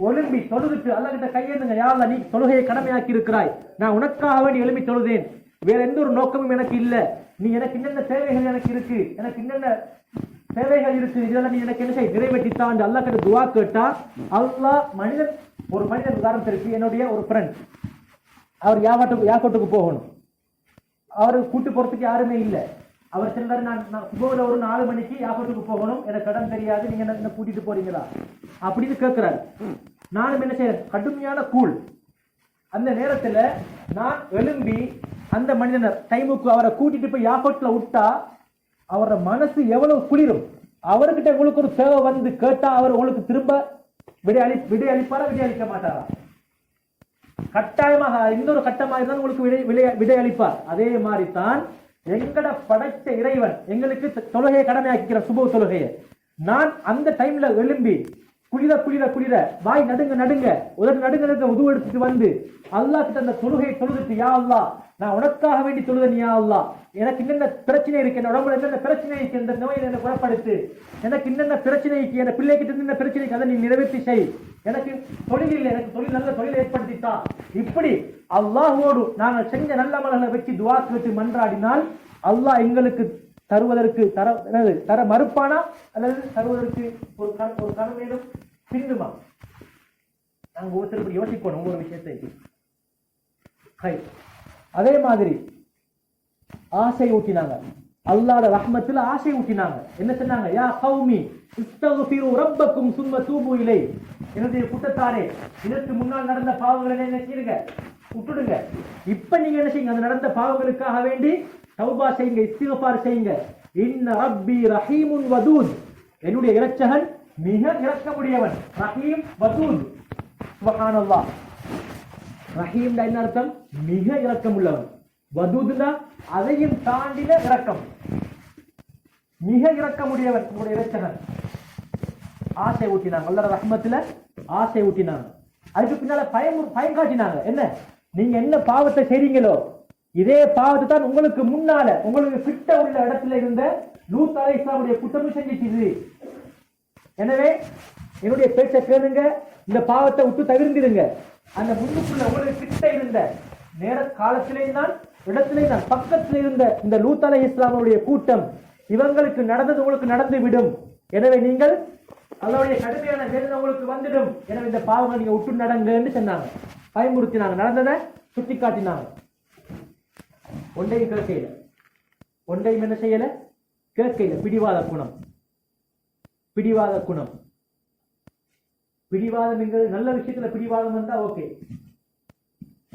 ஒழும்பி தொழுதுட்டு அல்லாஹ் கிட்ட கையெழுந்துங்க. யா அல்லாஹ், நீ தொழுகையை கடமையாக்கி இருக்கிறாய், நான் உனக்காக வேண்டி எழுப்பி தொழுதேன், வேற எந்த ஒரு நோக்கமும் எனக்கு இல்லை. நீ எனக்கு என்னென்ன தேவைகள் எனக்கு இருக்கு, எனக்கு என்னென்ன தேவைகள் இருக்கு, இதெல்லாம் நீ எனக்கு என்ன செய்ய நிறைவேற்றித்தான் அல்லாஹ் கிட்ட துவா கேட்டா அல்லாஹ் ஒரு மனிதன் உதாரணத்திற்கு என்னுடைய ஒரு ஃப்ரெண்ட், அவர் யாக்கோட்டுக்கு போகணும், அவரு கூட்டு போறதுக்கு யாருமே இல்லை. அவர் சொல்றாரு, நான் சுபோல ஒரு 4 மணிக்கு யாக்கோட்டுக்கு போகணும், எனக்கு கடன் தெரியாது, நீங்க என்ன கூட்டிட்டு போறீங்களா அப்படின்னு கேட்கிறாரு. நானும் என்ன செய்யறேன், கடுமையான கூழ். அந்த நேரத்துல நான் எழும்பி அந்த மனிதனர் டைமுக்கு அவரை கூட்டிட்டு போய் யாக்கோட்ல விட்டா அவரோட மனசு எவ்வளவு குளிரும். அவர்கிட்ட உங்களுக்கு ஒரு தேவை வந்து கேட்டா அவர் உங்களுக்கு திரும்ப விடை அளிப்பாரா, விடை அளிக்க மாட்டாரா? கட்டாயமாக இன்னொரு கட்டமாக தான் உங்களுக்கு விடை அளிப்பார். அதே மாதிரி தான் எங்கட படைத்த இறைவன் எங்களுக்கு தொழுகையை கடமையாக்கிக்கிற சுப தொழுகையை நான் அந்த டைம்ல எழும்பி குளிர வாய் நடுங்க உதவி நடுங்க உதவு எடுத்துட்டு வந்து அல்லாஹ் கிட்ட அந்த தொழுகையை தொழுதுட்டு, யா அல்லாஹ் நான் உனக்காக வேண்டி தொழுதன், யா அல்லாஹ் எனக்கு என்னென்ன பிரச்சனை இருக்கு, என் உடம்புல என்னென்ன பிரச்சனை இருக்கு, இந்த நோயை என்ன குணப்படுத்து, எனக்கு என்னென்ன பிரச்சனை இருக்கு, என் பிள்ளை கிட்ட என்ன பிரச்சனைக்கு அதை நீ நிறைவேற்றி செய், எனக்கு தொழில் இல்லை, எனக்கு நல்ல தொழிலை ஏற்படுத்தித்தா. இப்படி அல்லாஹோடு நாங்கள் செஞ்ச நல்ல மலர்களை வச்சு துவா கேட்டு மன்றாடினால் அல்லாஹ் எங்களுக்கு தருவதற்கு தர மறுப்பானா அல்லது தருவதற்கு ஒரு கனவேனும் பின்னுமா? நாங்க ஒவ்வொருத்தருக்கு யோசிக்கணும் ஒவ்வொரு விஷயத்தை. அதே மாதிரி ஆசை ஊட்டினாங்க, அல்லாஹ்வுடைய ரஹ்மத்துல ஆசை ஊட்டினாங்க. என்ன சொன்னாங்க? யா கௌமி இஸ்தக்ஃபிரு ரப்பக்கும் சும்ம தூபு இலை. என்னுடைய கூட்டத்தாரே, இதற்கு முன்னால் நடந்த பாவங்களை என்ன செய்யுங்க, விட்டுடுங்க. இப்ப நீங்க என்ன செய்யுங்க, அந்த நடந்த பாவங்களுக்காக வேண்டி தௌபா செய்யுங்க, இஸ்திக்ஃபார் செய்யுங்க. இன்ன ரப்பி ரஹீமுன் வதூத். என்னுடைய இரட்சகன் மிக இரக்கமுடையவன். ரஹீம் வதூத். சுப்ஹானல்லாஹ். ரஹீம் என்ன அர்த்தம்? மிக இரக்கம் உள்ளவன். வதூத்னா அதையும் தாண்டின இரக்கம். மிக இரக்கமுடையவன் உங்களுடைய இரட்சகன். ஆசை ஊட்டினாங்க, அல்லாஹ் ரஹ்மத்துல ஆசை ஊட்டினாங்க. அதுக்கு பின்னால பயம் காட்டினாங்க. என்ன, நீங்க என்ன பாவத்தை செய்றீங்களோ இதே பாவத்தை தான் உங்களுக்கு முன்னால உங்களுக்கு கிட்ட உள்ள இடத்துல இருந்த லூத் அலைஹிஸ்ஸலாமுடைய கூட்டமும் செஞ்சிச்சு. எனவே என்னுடைய பேச்சை கேளுங்க, இந்த பாவத்தை விட்டு தவிர்த்திடுங்க. அந்த முன்னுக்குள்ள உங்களுக்கு கிட்ட இருந்த நேர காலத்திலேயும் தான் இடத்திலேயும் தான் பக்கத்தில் இருந்த இந்த லூத் அலைஹிஸ்ஸலாமுடைய கூட்டம் இவங்களுக்கு நடந்தது உங்களுக்கு நடந்து விடும். எனவே நீங்கள் அல்லாஹ்வுடைய கடுமையான வேதனை உங்களுக்கு வந்துடும். எனவே இந்த பாவங்களை நீங்க விட்டு நடங்கன்னு சொன்னாங்க, பயமுறுத்தினாங்க, நடந்ததை சுட்டி காட்டினாங்க. ஒன்றையும் கேட்கல, ஒன்றையும் என்ன செய்யல, கேட்கல. பிடிவாத குணம், பிடிவாத குணம். பிடிவாதம் என்கிறது நல்ல விஷயத்துல பிடிவாதம் வந்தா ஓகே,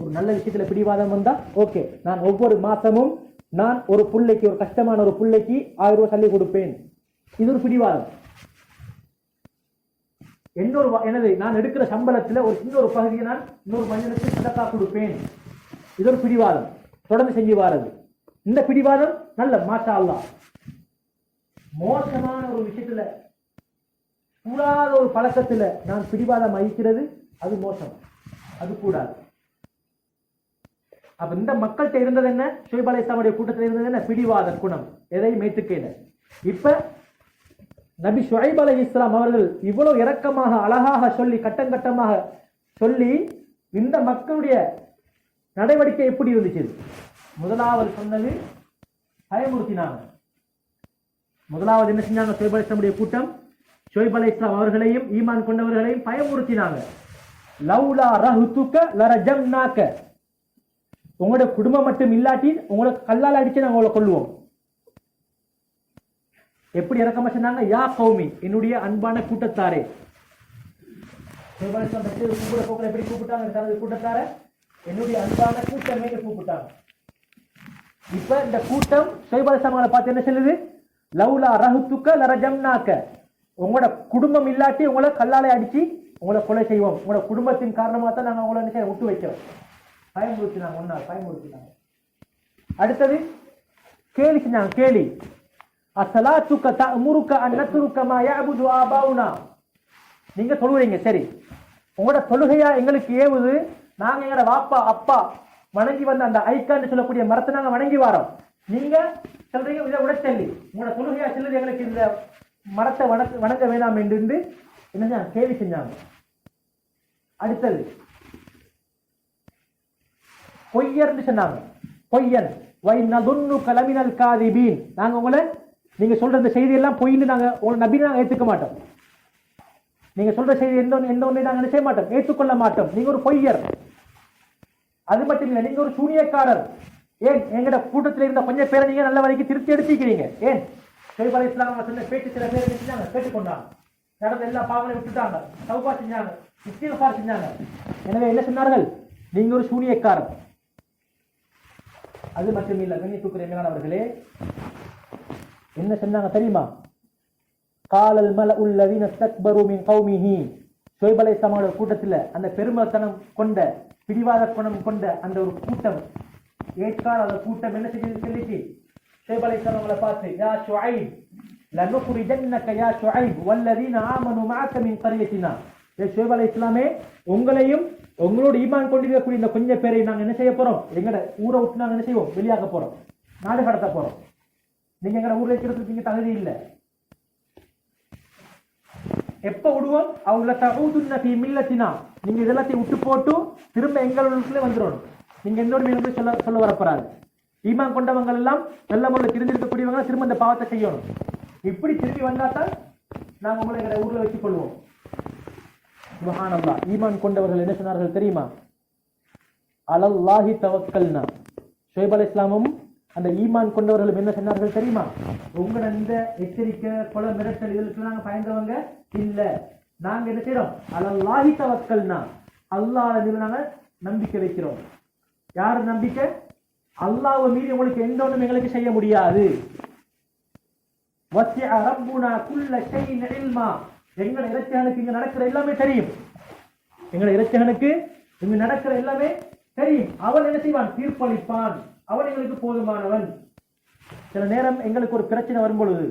ஒரு நல்ல விஷயத்துல பிடிவாதம் வந்தா ஓகே. நான் ஒவ்வொரு மாசமும் நான் ஒரு பிள்ளைக்கு, ஒரு கஷ்டமான ஒரு பிள்ளைக்கு 1000 ரூபாய் தள்ளி கொடுப்பேன், இது ஒரு பிடிவாதம். எனது நான் எடுக்கிற சம்பளத்துல ஒரு இன்னொரு பகுதியை நான் இன்னொரு மனிதனுக்கு சதக்கா கொடுப்பேன், இது ஒரு பிடிவாதம். தொடர்ந்து செஞ்சு வாரது இந்த பிடிவாதம் நல்ல, மாஷா அல்லாஹ். மோசமான ஒரு விஷயத்துல, கூடாத ஒரு பழக்கத்துல நான் பிடிவாதம் அழிக்கிறது, அது மோசம், அது கூடாது. அப்ப இந்த மக்கள்கிட்ட இருந்தது என்ன, ஷுஐப் அலைஹிஸ்ஸலாமுடைய கூட்டத்தில் இருந்தது என்ன, பிடிவாத குணம், எதையும் ஏற்றுக்கல. இப்ப நபி ஷுஐப் அலைஹிஸ்ஸலாம் அவர்கள் இவ்வளவு இரக்கமாக அழகாக சொல்லி கட்டம் கட்டமாக சொல்லி இந்த மக்களுடைய நடவடிக்கை எப்படி இருந்துச்சு? முதலாவது சொன்னது பயமுறுத்தினாங்க. முதலாவது என்ன செஞ்சாங்க? ஷுஐப் அலைஹிஸ்ஸலாமுடைய கூட்டம் ஷுஐப் அலைஹிஸ்ஸலாம் அவர்களையும் ஈமான் கொண்டவர்களையும் பயமுறுத்தினாங்க. லௌலா ரஹ்துக லரஜம்னாக. உங்களோட குடும்பம் மட்டும் இல்லாட்டி உங்களை கல்லால் அடிச்சு நாங்க உங்களை கொள்ளுவோம். எப்படி இறக்கமா சொன்னாங்க? யா கௌமி, என்னுடைய அன்பான கூட்டத்தாரே. எப்படி கூப்பிட்டாங்க? கூட்டத்தார என்னுடைய அன்பான கூட்டமே கூப்பிட்டாங்க. இப்ப இந்த கூட்டம் ஷுஐப் அலைஹிஸ்ஸலாமை பார்த்து என்ன சொல்லுது? லௌலா ரஹ்துக லரஜம்னாக. உங்களோட குடும்பம் இல்லாட்டி உங்களை கல்லாலை அடிச்சு உங்களை கொலை செய்வோம். உங்களோட குடும்பத்தின் காரணமா தான் நாங்க உங்களை என்ன விட்டு வைக்கிறோம். பயமுறுத்தினாங்க, ஒன்னால் பயமுறுத்தினாங்க. அடுத்தது கேலி செஞ்சாங்க, கேலி. அஸ்ஸலாத்துக தஅமுருக அன் நத்ருக மா يعبد ஆபாவுனா. நீங்க தொழுவீங்க, சரி, உங்களோட தொழுகையா எங்களுக்கு ஏவுது, நாங்க எங்களோட வாப்பா அப்பா வணங்கி வந்த அந்த ஐக்கான்னு சொல்லக்கூடிய மரத்தை நாங்க வணங்கி வாரோம். நீங்க சொல்றீங்க இதை உடச்சல்லி, உங்களோட தொழுகையா செல்லுது எங்களுக்கு இந்த மரத்தை வணங்க வேணாம் என்று என்ன கேள்வி செஞ்சாங்க. அடுத்தது பொய்யர்னு சொன்னாங்க, பொய்யன். கலமினல் காதிபீன். நாங்க உங்களை, நீங்க சொல்ற இந்த செய்தி எல்லாம் பொய்ன்னு நாங்க உங்களை நபி நாங்க ஏத்துக்க மாட்டோம். நீங்க சொல்ற செய்தி எந்த ஒன்றை நாங்க செய்ய மாட்டோம், ஏற்றுக்கொள்ள மாட்டோம். நீங்க ஒரு பொய்யர். அது மட்டும் இல்லை, நீங்க ஒரு சூனியக்காரர். ஏன் எங்கட கூட்டத்தில் இருந்த கொஞ்சம் பேரை நீங்க நல்ல வரைக்கும் திருப்தி எடுத்துக்கிறீங்க? ஏன் ஷுஐப் அலைஹிஸ்ஸலாம் சொன்ன பேச்சு சில பேர் செஞ்சாங்க, கேட்டுக்கொண்டாங்க, நடந்த எல்லா பாவங்களையும் விட்டுட்டாங்க, தௌபா செஞ்சாங்க, இஸ்திக்ஃபார் செஞ்சாங்க. எனவே என்ன சொன்னார்கள்? நீங்க ஒரு சூனியக்காரர். அது மட்டும் இல்ல, கண்ணியத்துக்குரிய மேலானவர்களே, என்ன சொன்னாங்க தெரியுமா? காலல் மலஉல் லதீன இஸ்தக்பரு மின் கௌமிஹி. ஷுவைப் அலைஹிஸ்ஸலாமோட கூட்டத்துல அந்த பெருமைத்தனம் கொண்ட பிடிவாத குணம் கொண்ட அந்த ஒரு கூட்டம் ஏற்கால அந்த கூட்டம் என்ன சொல்லிச்சு? ஷுவைப் அலைஹிஸ்ஸலாம் அவங்களை பார்த்து, யா ஷுஐப் லனுக்ரிஜன்னக யா ஷுஐப் வல்லதீன ஆமனு மஅக மின் கரியத்தினா. ஷுவைப் அலைஹிஸ்ஸலாமே, உங்களையும் உங்களோட ஈமான் கொண்டிருக்கக்கூடிய இந்த கொஞ்சம் பேரை நாங்க என்ன செய்ய போறோம்? எங்கட ஊரை விட்டு நாங்க என்ன செய்வோம்? வெளியாக போறோம், நாடு கடத்த போறோம். நீங்க எங்கட ஊர்ல இருக்கிறதுக்கு நீங்க தகுதி இல்லை. எப்ப விடுவோம்? அவங்கள தகுதுன்ன ஃபீ மில்லத்தினா, நீங்க இதெல்லாத்தையும் விட்டு போட்டு திரும்ப எங்களுக்குள்ளே வந்துடணும். நீங்க என்னோட மீது சொல்ல வரப்போறாரு. ஈமான் கொண்டவங்க எல்லாம் நல்ல முறையில் திருந்திருக்கக்கூடியவங்க திரும்ப இந்த பாவத்தை செய்யணும். இப்படி திரும்பி வந்தாதான் நாங்க உங்களை எங்களை ஊர்ல வச்சுக் கொள்வோம். சுப்ஹானல்லாஹ். ஈமான் கொண்டவர்கள் என்ன சொன்னார்கள் தெரியுமா? அலல்லாஹி தவக்கல்னா. ஷுவைப் அலைஹிஸ்ஸலாமும் அந்த ஈமான் கொண்டவர்களும் என்ன சொன்னார்கள் தெரியுமா? உங்களோட இந்த எச்சரிக்கை கொலை மிரட்டல் இதற்கு நாங்க பயந்தவங்க இல்ல. நாங்க என்ன செய்யறோம்? அலல்லாஹி தவக்கல்னா, அல்லாஹ் மீது நாங்க நம்பிக்கை வைக்கிறோம். யார் நம்பிக்கை? அல்லாஹ்வை மீறி உங்களுக்கு எந்த ஒன்றும் எங்களுக்கு செய்ய முடியாது. வசிஅ ரப்புனா குல்ல ஷைஇன் இல்மா. எங்கட இறைச்சகனுக்கு இங்க நடக்கிற எல்லாமே தெரியும். எங்கட இறைச்சகனுக்கு இங்க நடக்கிற எல்லாமே தெரியும். அவன் என்ன செய்வான்? தீர்ப்பளிப்பான். அவன் எங்களுக்கு போதுமானவன். சில நேரம் எங்களுக்கு ஒரு பிரச்சனை வரும் பொழுது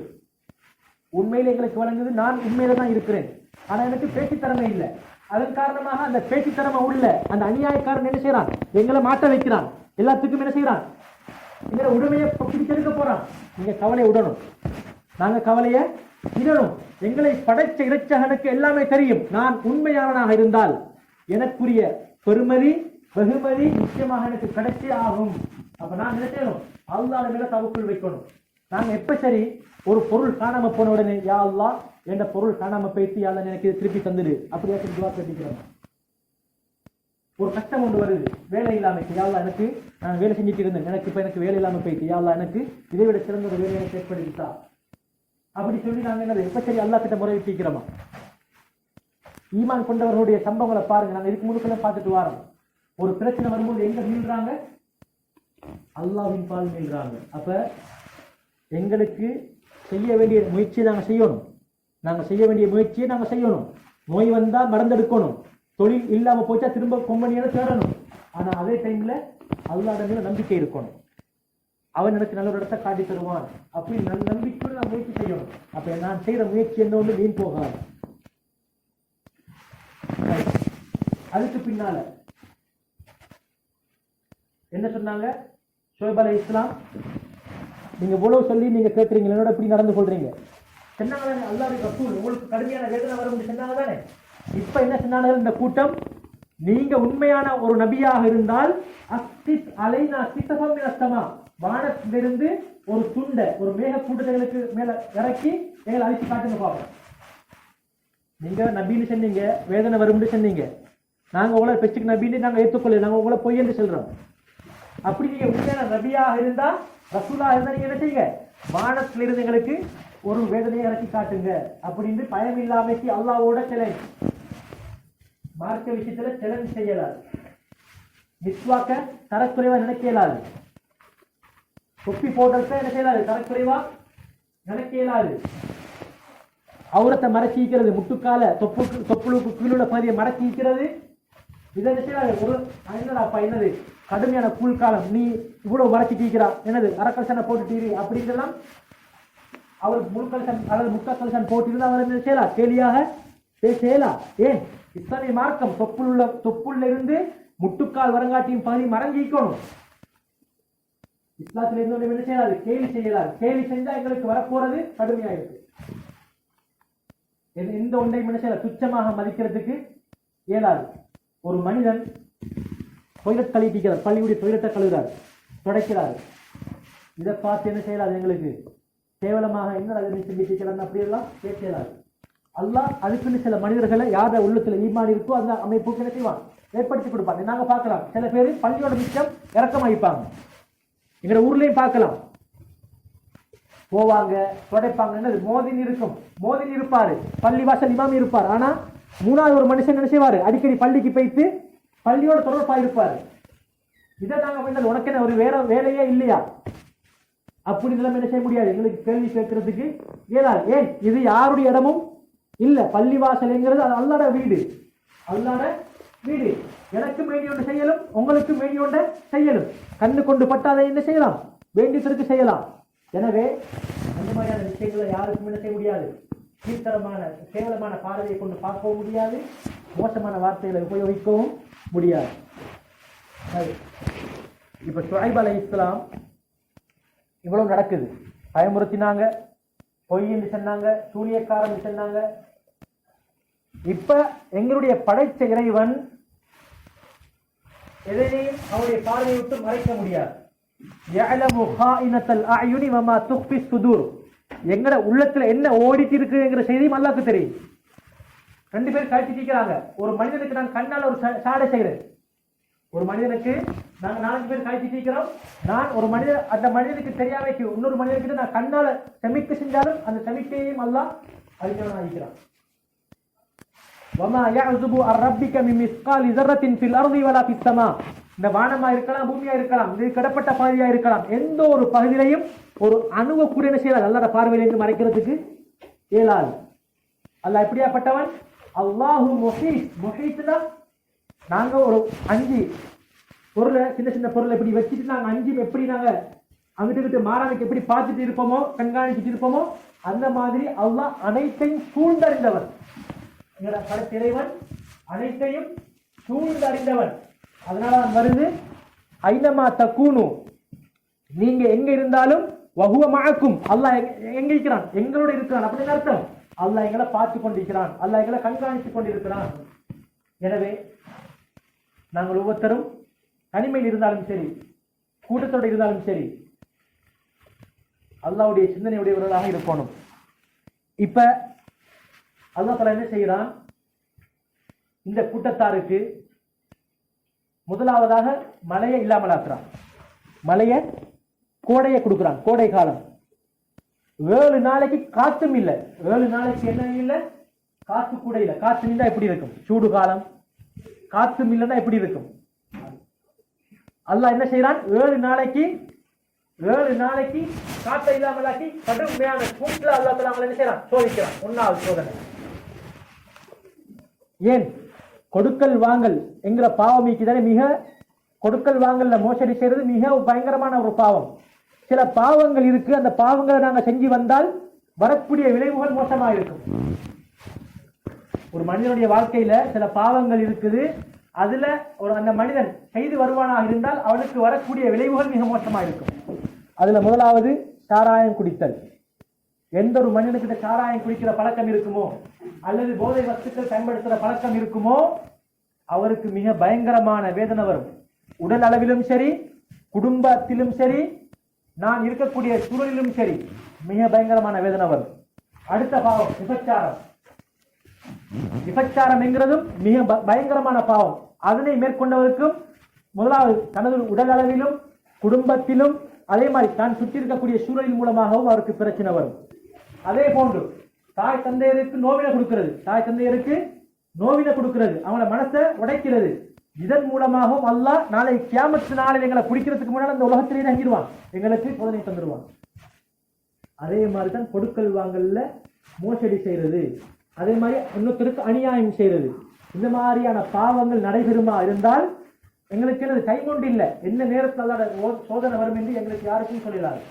உண்மையில எங்களுக்கு வழங்குது, நான் உண்மையில தான் இருக்கிறேன், ஆனா எனக்கு பேச்சு திறமை இல்லை. அதன் காரணமாக அந்த பேச்சு திறமை உள்ள அந்த அநியாயக்காரன் என்ன செய்யறான்? எங்களை மாட்ட வைக்கிறான். எல்லாத்துக்கும் என்ன செய்யறான்? எங்களை உடமையை பிடிச்செடுக்க போறான். நீங்க கவலையை விடணும், நாங்க கவலையை விடணும். எங்களை படைச்ச இறைச்சகனுக்கு எல்லாமே தெரியும். நான் உண்மையானவனாக இருந்தால் எனக்குரிய பெருமதி வெகுமதி நிச்சயமாக எனக்கு கிடைச்சே ஆகும். அப்ப நான் என்ன செய்யணும்? அல்லாஹ் மேல தவக்குள் வைக்கணும். நாங்க எப்ப சரி ஒரு பொருள் காணாம போன உடனே, யா அல்லாஹ் என்ற பொருள் காணாம போயிட்டு யா அல்லாஹ் எனக்கு திருப்பி தந்துடு அப்படியே துவா கட்டிக்கிறோம். ஒரு கஷ்டம் ஒன்று வருது, வேலை இல்லாம, யா அல்லாஹ் எனக்கு, நான் வேலை செஞ்சுட்டு இருந்தேன், எனக்கு இப்ப எனக்கு வேலை இல்லாம போயிட்டு, யா அல்லாஹ் எனக்கு இதை விட சிறந்த ஒரு வேலையை எனக்கு ஏற்படுத்தா அப்படி சொல்லி நாங்க என்ன எப்ப சரி அல்லாஹ் கிட்ட முறை வைக்கிறோமா? ஈமான் கொண்டவர்களுடைய சம்பவங்களை பாருங்க. நாங்க இதுக்கு முழுக்கெல்லாம் பார்த்துட்டு வரோம். ஒரு பிரச்சனை வரும்போது எங்க மீள்றாங்க? அல்லாஹ்வின் பால் மீள்றாங்க. அப்ப எங்களுக்கு செய்ய வேண்டிய முயற்சியை நாங்க செய்யணும். நாங்க செய்ய வேண்டிய முயற்சியை நாங்க செய்யணும். நோய் வந்தா மறந்தெடுக்கணும். தொழில் இல்லாம போச்சா திரும்ப கொம்பனியான தேடணும். ஆனா அதே டைம்ல அல்லாஹ் மேல நம்பிக்கை இருக்கணும். அவன் எனக்கு நல்ல ஒரு இடத்தை காட்டி தருவான் அப்படி நம்பிக்கையோடு நான் முயற்சி செய்யணும். அப்ப நான் செய்யற முயற்சி என்ன ஒன்று வீண் போகாது. அதுக்கு பின்னால என்ன சொன்னாங்க? ஷுவைப் அலைஹிஸ்ஸலாம், நீங்க இவ்வளவு சொல்லி நீங்க கேட்கறீங்க, என்னோட இப்படி நடந்து கொள்றீங்க சொன்னாங்க தானே? அல்லாஹ்வுடைய ரசூல் உங்களுக்கு கடுமையான வேதனை வரும் சொன்னாங்க தானே? இப்ப என்ன சொன்னாங்க இந்த கூட்டம்? நீங்க உண்மையான ஒரு நபியாக இருந்தால் அஸ்திஸ் அலைனா சித்தகம் மினஸ்ஸமா, வானத்திலிருந்து ஒரு துண்டை ஒரு மேக கூட்டங்களுக்கு மேல இறக்கி எங்களை அழிச்சு காட்டுங்க பாப்போம். நீங்க நபின்னு சொன்னீங்க, வேதனை வரும்னு சொன்னீங்க, நாங்க உங்களை பெச்சுக்கு நபின்னு நாங்க ஏற்றுக்கொள்ள, நாங்க உங்களை பொய் என்று சொல்றோம். அப்படி நீங்க உண்மையான நபியாக இருந்தா, ரசூலா இருந்தா, நீங்க என்ன செய்யுங்க? வானத்திலிருந்து எங்களுக்கு ஒரு வேதனையை இறக்கி காட்டுங்க அப்படின்னு பயம் இல்லாமைக்கு அல்லாஹ்வோட சேலஞ்ச். மார்க்க விஷயத்துல சேலஞ்ச் செய்யலாது. மிஸ்வாக்க தரக்குறைவா நினைக்க இயலாது. தொப்பி போடுறத என்ன செய்யலாது? தரக்குறைவா நினைக்க இயலாது. அவுரத்தை மறைச்சிக்கிறது, முட்டுக்கால தொப்புளுக்கு கீழுள்ள பகுதியை மறைச்சிக்கிறது, இதை என்ன செய்யலாது? ஒரு என்னடாப்பா என்னது கடுமையான குளிர்காலம், நீ இவ்வளவு மறைச்சிக்கிறா, என்னது அரக்கல்சனை போட்டுட்டீரு அப்படிங்கலாம் அவர் முழுக்கல்சன் அல்லது முக்கல்சன் போட்டிருந்தா அவர் என்ன செய்யலாம்? கேலியாக பேசலாம். ஏன்? இஸ்லாமிய மார்க்கம் தொப்புள்ள இருந்து முட்டுக்கால் வரங்காட்டியும் பகுதி மறைஞ்சிக்கணும். இஸ்லாத்துல இருந்து என்ன செய்யலாது? கேலி செய்யலாது. கேலி செஞ்சா எங்களுக்கு வரப்போறது கடுமையா இருக்கு. எந்த ஒன்றையும் என்ன செய்யலாம்? துச்சமாக மதிக்கிறதுக்கு இயலாது. ஒரு மனிதன் டொய்லெட் கழுவிக்கிறார், பள்ளியுடைய டொய்லெட்டை கழுவுறார், துடைக்கிறார். இதை பார்த்து என்ன செய்யலாது? எங்களுக்கு கேவலமாக என்ன செஞ்சுக்கிறான் அப்படியெல்லாம் பேசலாது. அல்லாஹ் அதுக்குன்னு சில மனிதர்களை யார உள்ளத்துல ஈமான் இருக்கோ அந்த அமைப்புக்கு என்ன செய்வான்? ஏற்படுத்தி கொடுப்பாங்க. நாங்க பார்க்கலாம், சில பேர் பள்ளியோட மிச்சம் இறக்கமாயிப்பாங்க. எங்க ஊர்லயும் பார்க்கலாம், போவாங்க, துடைப்பாங்க, என்னது மோதினி இருக்கும், மோதினி இருப்பாரு, பள்ளி வாசல் இமாமி இருப்பார். ஆனா மூணாவது ஒரு மனுஷன் என்ன செய்வாரு? அடிக்கடி பள்ளிக்கு போயிட்டு பள்ளியோட தொடர்பா இருப்பாரு. இதை நாங்க பண்ணது உனக்கு என்ன ஒரு வேற வேலையே இல்லையா? அப்படி நிலைமை என்ன செய்ய முடியாது, எங்களுக்கு கேள்வி கேட்கறதுக்கு இயலாது. ஏன்? இது யாருடைய இடமும் இல்ல. பள்ளிவாசல்ங்கிறது அது அல்லாஹ்வுடைய வீடு. அல்லாட வீடு. எனக்கும் வேண்டி ஒன்று செய்யலும், உங்களுக்கும் வேண்டி ஒன்றை செய்யலும். கண்ணு கொண்டு பட்டாதை என்ன செய்யலாம், வேண்டியதற்கு செய்யலாம். எனவே அந்த மாதிரியான விஷயங்களை யாருக்கும் என்ன செய்ய முடியாது, கீழ்த்தரமான கேவலமான பார்வையை கொண்டு பார்க்கவும் முடியாது, மோசமான வார்த்தைகளை உபயோகிக்கவும் முடியாது. இப்ப ஷுஐப் அலைஹிஸ்ஸலாம் இவ்வளவு நடக்குது. பயமுறுத்தினாங்க, பொய் என்று சொன்னாங்க, சூனியக்காரன் சொன்னாங்க. இப்ப எங்களுடைய படைச்ச இறைவன் எதையும் அவருடைய பார்வையை விட்டு மறைக்க முடியாது. யஅலமு ஹாயினத்தல் அயுனி வமா துக்ஃபி சுதூர். எங்கட உள்ளத்துல என்ன ஓடிட்டு இருக்குங்கிற செய்தியும் அல்லாஹ்வுக்கு தெரியும். ரெண்டு பேர் கழிச்சு தீக்கிறாங்க. ஒரு மனிதனுக்கு நான் கண்ணால் ஒரு சாடை செய்கிறேன். ஒரு மனிதனுக்கு நாங்க 4 பேர் கழிச்சு தீக்கிறோம். நான் ஒரு மனிதன், அந்த மனிதனுக்கு தெரியாம இன்னொரு மனிதனுக்கு நான் கண்ணால செமிக்க செஞ்சாலும் அந்த செமிக்கையும் அல்லாஹ் அழிக்கிறவன் இருக்கிறான். வமா யஅஸுபு அர்-ரப்பிக மின் மிஸ்காலி ஸர்ரத்தின் ஃபில் அர்தி வலா ஃபிஸ் ஸமா. இந்த வானமா இருக்கலாம், பூமியா இருக்கலாம், இது கடப்பட்ட பகுதியா இருக்கலாம், எந்த ஒரு பகுதியிலையும் ஒரு அணுவை கூட என்ன செய்யலாம் அல்லாஹ்வுடைய பார்வையிலிருந்து மறைக்கிறதுக்கு இயலாது. அல்லாஹ் எப்படியாப்பட்டவன்? அல்லாஹு முஹீத். முஹீத்னா நாங்க ஒரு 5 பொருளை, சின்ன சின்ன பொருளை இப்படி வச்சுட்டு நாங்க 5 எப்படி நாங்க அங்கிட்டு மாறாமைக்கு எப்படி பார்த்துட்டு இருப்போமோ, கண்காணிச்சுட்டு இருப்போமோ, அந்த மாதிரி அல்லாஹ் அனைத்தையும் சூழ்ந்தறிந்தவன். படைத்த இறைவன் அனைத்தையும் சூழ்ந்தறிந்தவன். அதனால வருது ஐனமா தக்கூனு, நீங்க எங்க இருந்தாலும் வஹுவ மஅக்கும், அல்லாஹ் எங்க இருக்கிறான், எங்களோட இருக்கிறான். அப்படின்னு அர்த்தம். அல்லாஹ் எங்களை பார்த்து கொண்டிருக்கிறான், அல்லாஹ் எங்களை கண்காணித்துக் கொண்டிருக்கிறான். எனவே நாங்கள் ஒவ்வொருத்தரும் தனிமையில் இருந்தாலும் சரி, கூட்டத்தோடு இருந்தாலும் சரி, அல்லாஹ்வுடைய சிந்தனையுடையவர்களாக இருக்கணும். இப்ப அல்லாஹ் தஆலா என்ன செய்யறான், இந்த கூட்டத்தாருக்கு முதலாவதாக மழையை இல்லாமல் ஆக்குறான். மழையை, கோடையை கொடுக்குறான். கோடை காலம் 7 நாளைக்கு காத்தும் இல்லை. 7 நாளைக்கு என்ன இல்லை, காத்து கூட இல்லை. காத்து இருந்தா எப்படி இருக்கும்? சூடு காலம். காத்தும் இல்லைன்னா எப்படி இருக்கும்? அல்லாஹ் என்ன செய்யறான், 7 நாளைக்கு காற்றை இல்லாமலாக்கி கடுமையான கூட்டுல அல்லாஹ் தஆலா என்ன செய்யறான், சோதிக்கிறான். 1வது சோதனை. ஏன்? கொடுக்கல் வாங்கல் என்கிற பாவம் தானே மிக, கொடுக்கல் வாங்கல்ல மோசடி செய்யறது மிக பயங்கரமான ஒரு பாவம். சில பாவங்கள் இருக்கு, அந்த பாவங்களை நாங்க செஞ்சு வந்தால் வரக்கூடிய விளைவுகள் மோசமா இருக்கும். ஒரு மனிதனுடைய வாழ்க்கையில சில பாவங்கள் இருக்குது, அதுல அந்த மனிதன் செய்து வருவானாக இருந்தால் அவனுக்கு வரக்கூடிய விளைவுகள் மிக மோசமா இருக்கும். அதுல முதலாவது சாராயம் குடித்தல். எந்த ஒரு மனிதனுக்கிட்ட சாராயம் குடிக்கிற பழக்கம் இருக்குமோ, அல்லது போதை வஸ்துக்கள் பயன்படுத்துற பழக்கம் இருக்குமோ, அவருக்கு மிக பயங்கரமான வேதனை வரும். உடல் அளவிலும் சரி, குடும்பத்திலும் சரி, நான் இருக்கக்கூடிய சூழலிலும் சரி, மிக பயங்கரமான வேதனை வரும். அடுத்த பாவம் விபச்சாரம். விபச்சாரம் என்கிறதும் மிக பயங்கரமான பாவம். அதனை மேற்கொண்டவருக்கும் முதலாவது தனது உடல் அளவிலும் குடும்பத்திலும் அதே மாதிரி தான் சுற்றி இருக்கக்கூடிய சூழலின் மூலமாகவும் அவருக்கு பிரச்சனை வரும். அதே போன்று தாய் தந்தையருக்கு நோவினை கொடுக்கிறது, தாய் தந்தையருக்கு நோவினை கொடுக்கிறது, அவங்கள மனசை உடைக்கிறது. இதன் மூலமாகவும் அல்லாஹ் நாளை கியாமத் நாளில் எங்களை பிடிக்கிறதுக்கு முன்னாடி அந்த உலகத்திலேயே தங்கிடுவான், எங்களுக்கு சோதனை தந்துடுவான். அதே மாதிரிதான் கொடுக்கல் வாங்கல்ல மோசடி செய்யறது, அதே மாதிரி இன்னொருத்தருக்கு அநியாயம் செய்யறது, இந்த மாதிரியான பாவங்கள் நடைபெறுமா இருந்தால் எங்களுக்கு எனது கைமொண்டு இல்லை, என்ன நேரத்தில் சோதனை வரும் என்று எங்களுக்கு யாருக்கும் சொல்லலாது.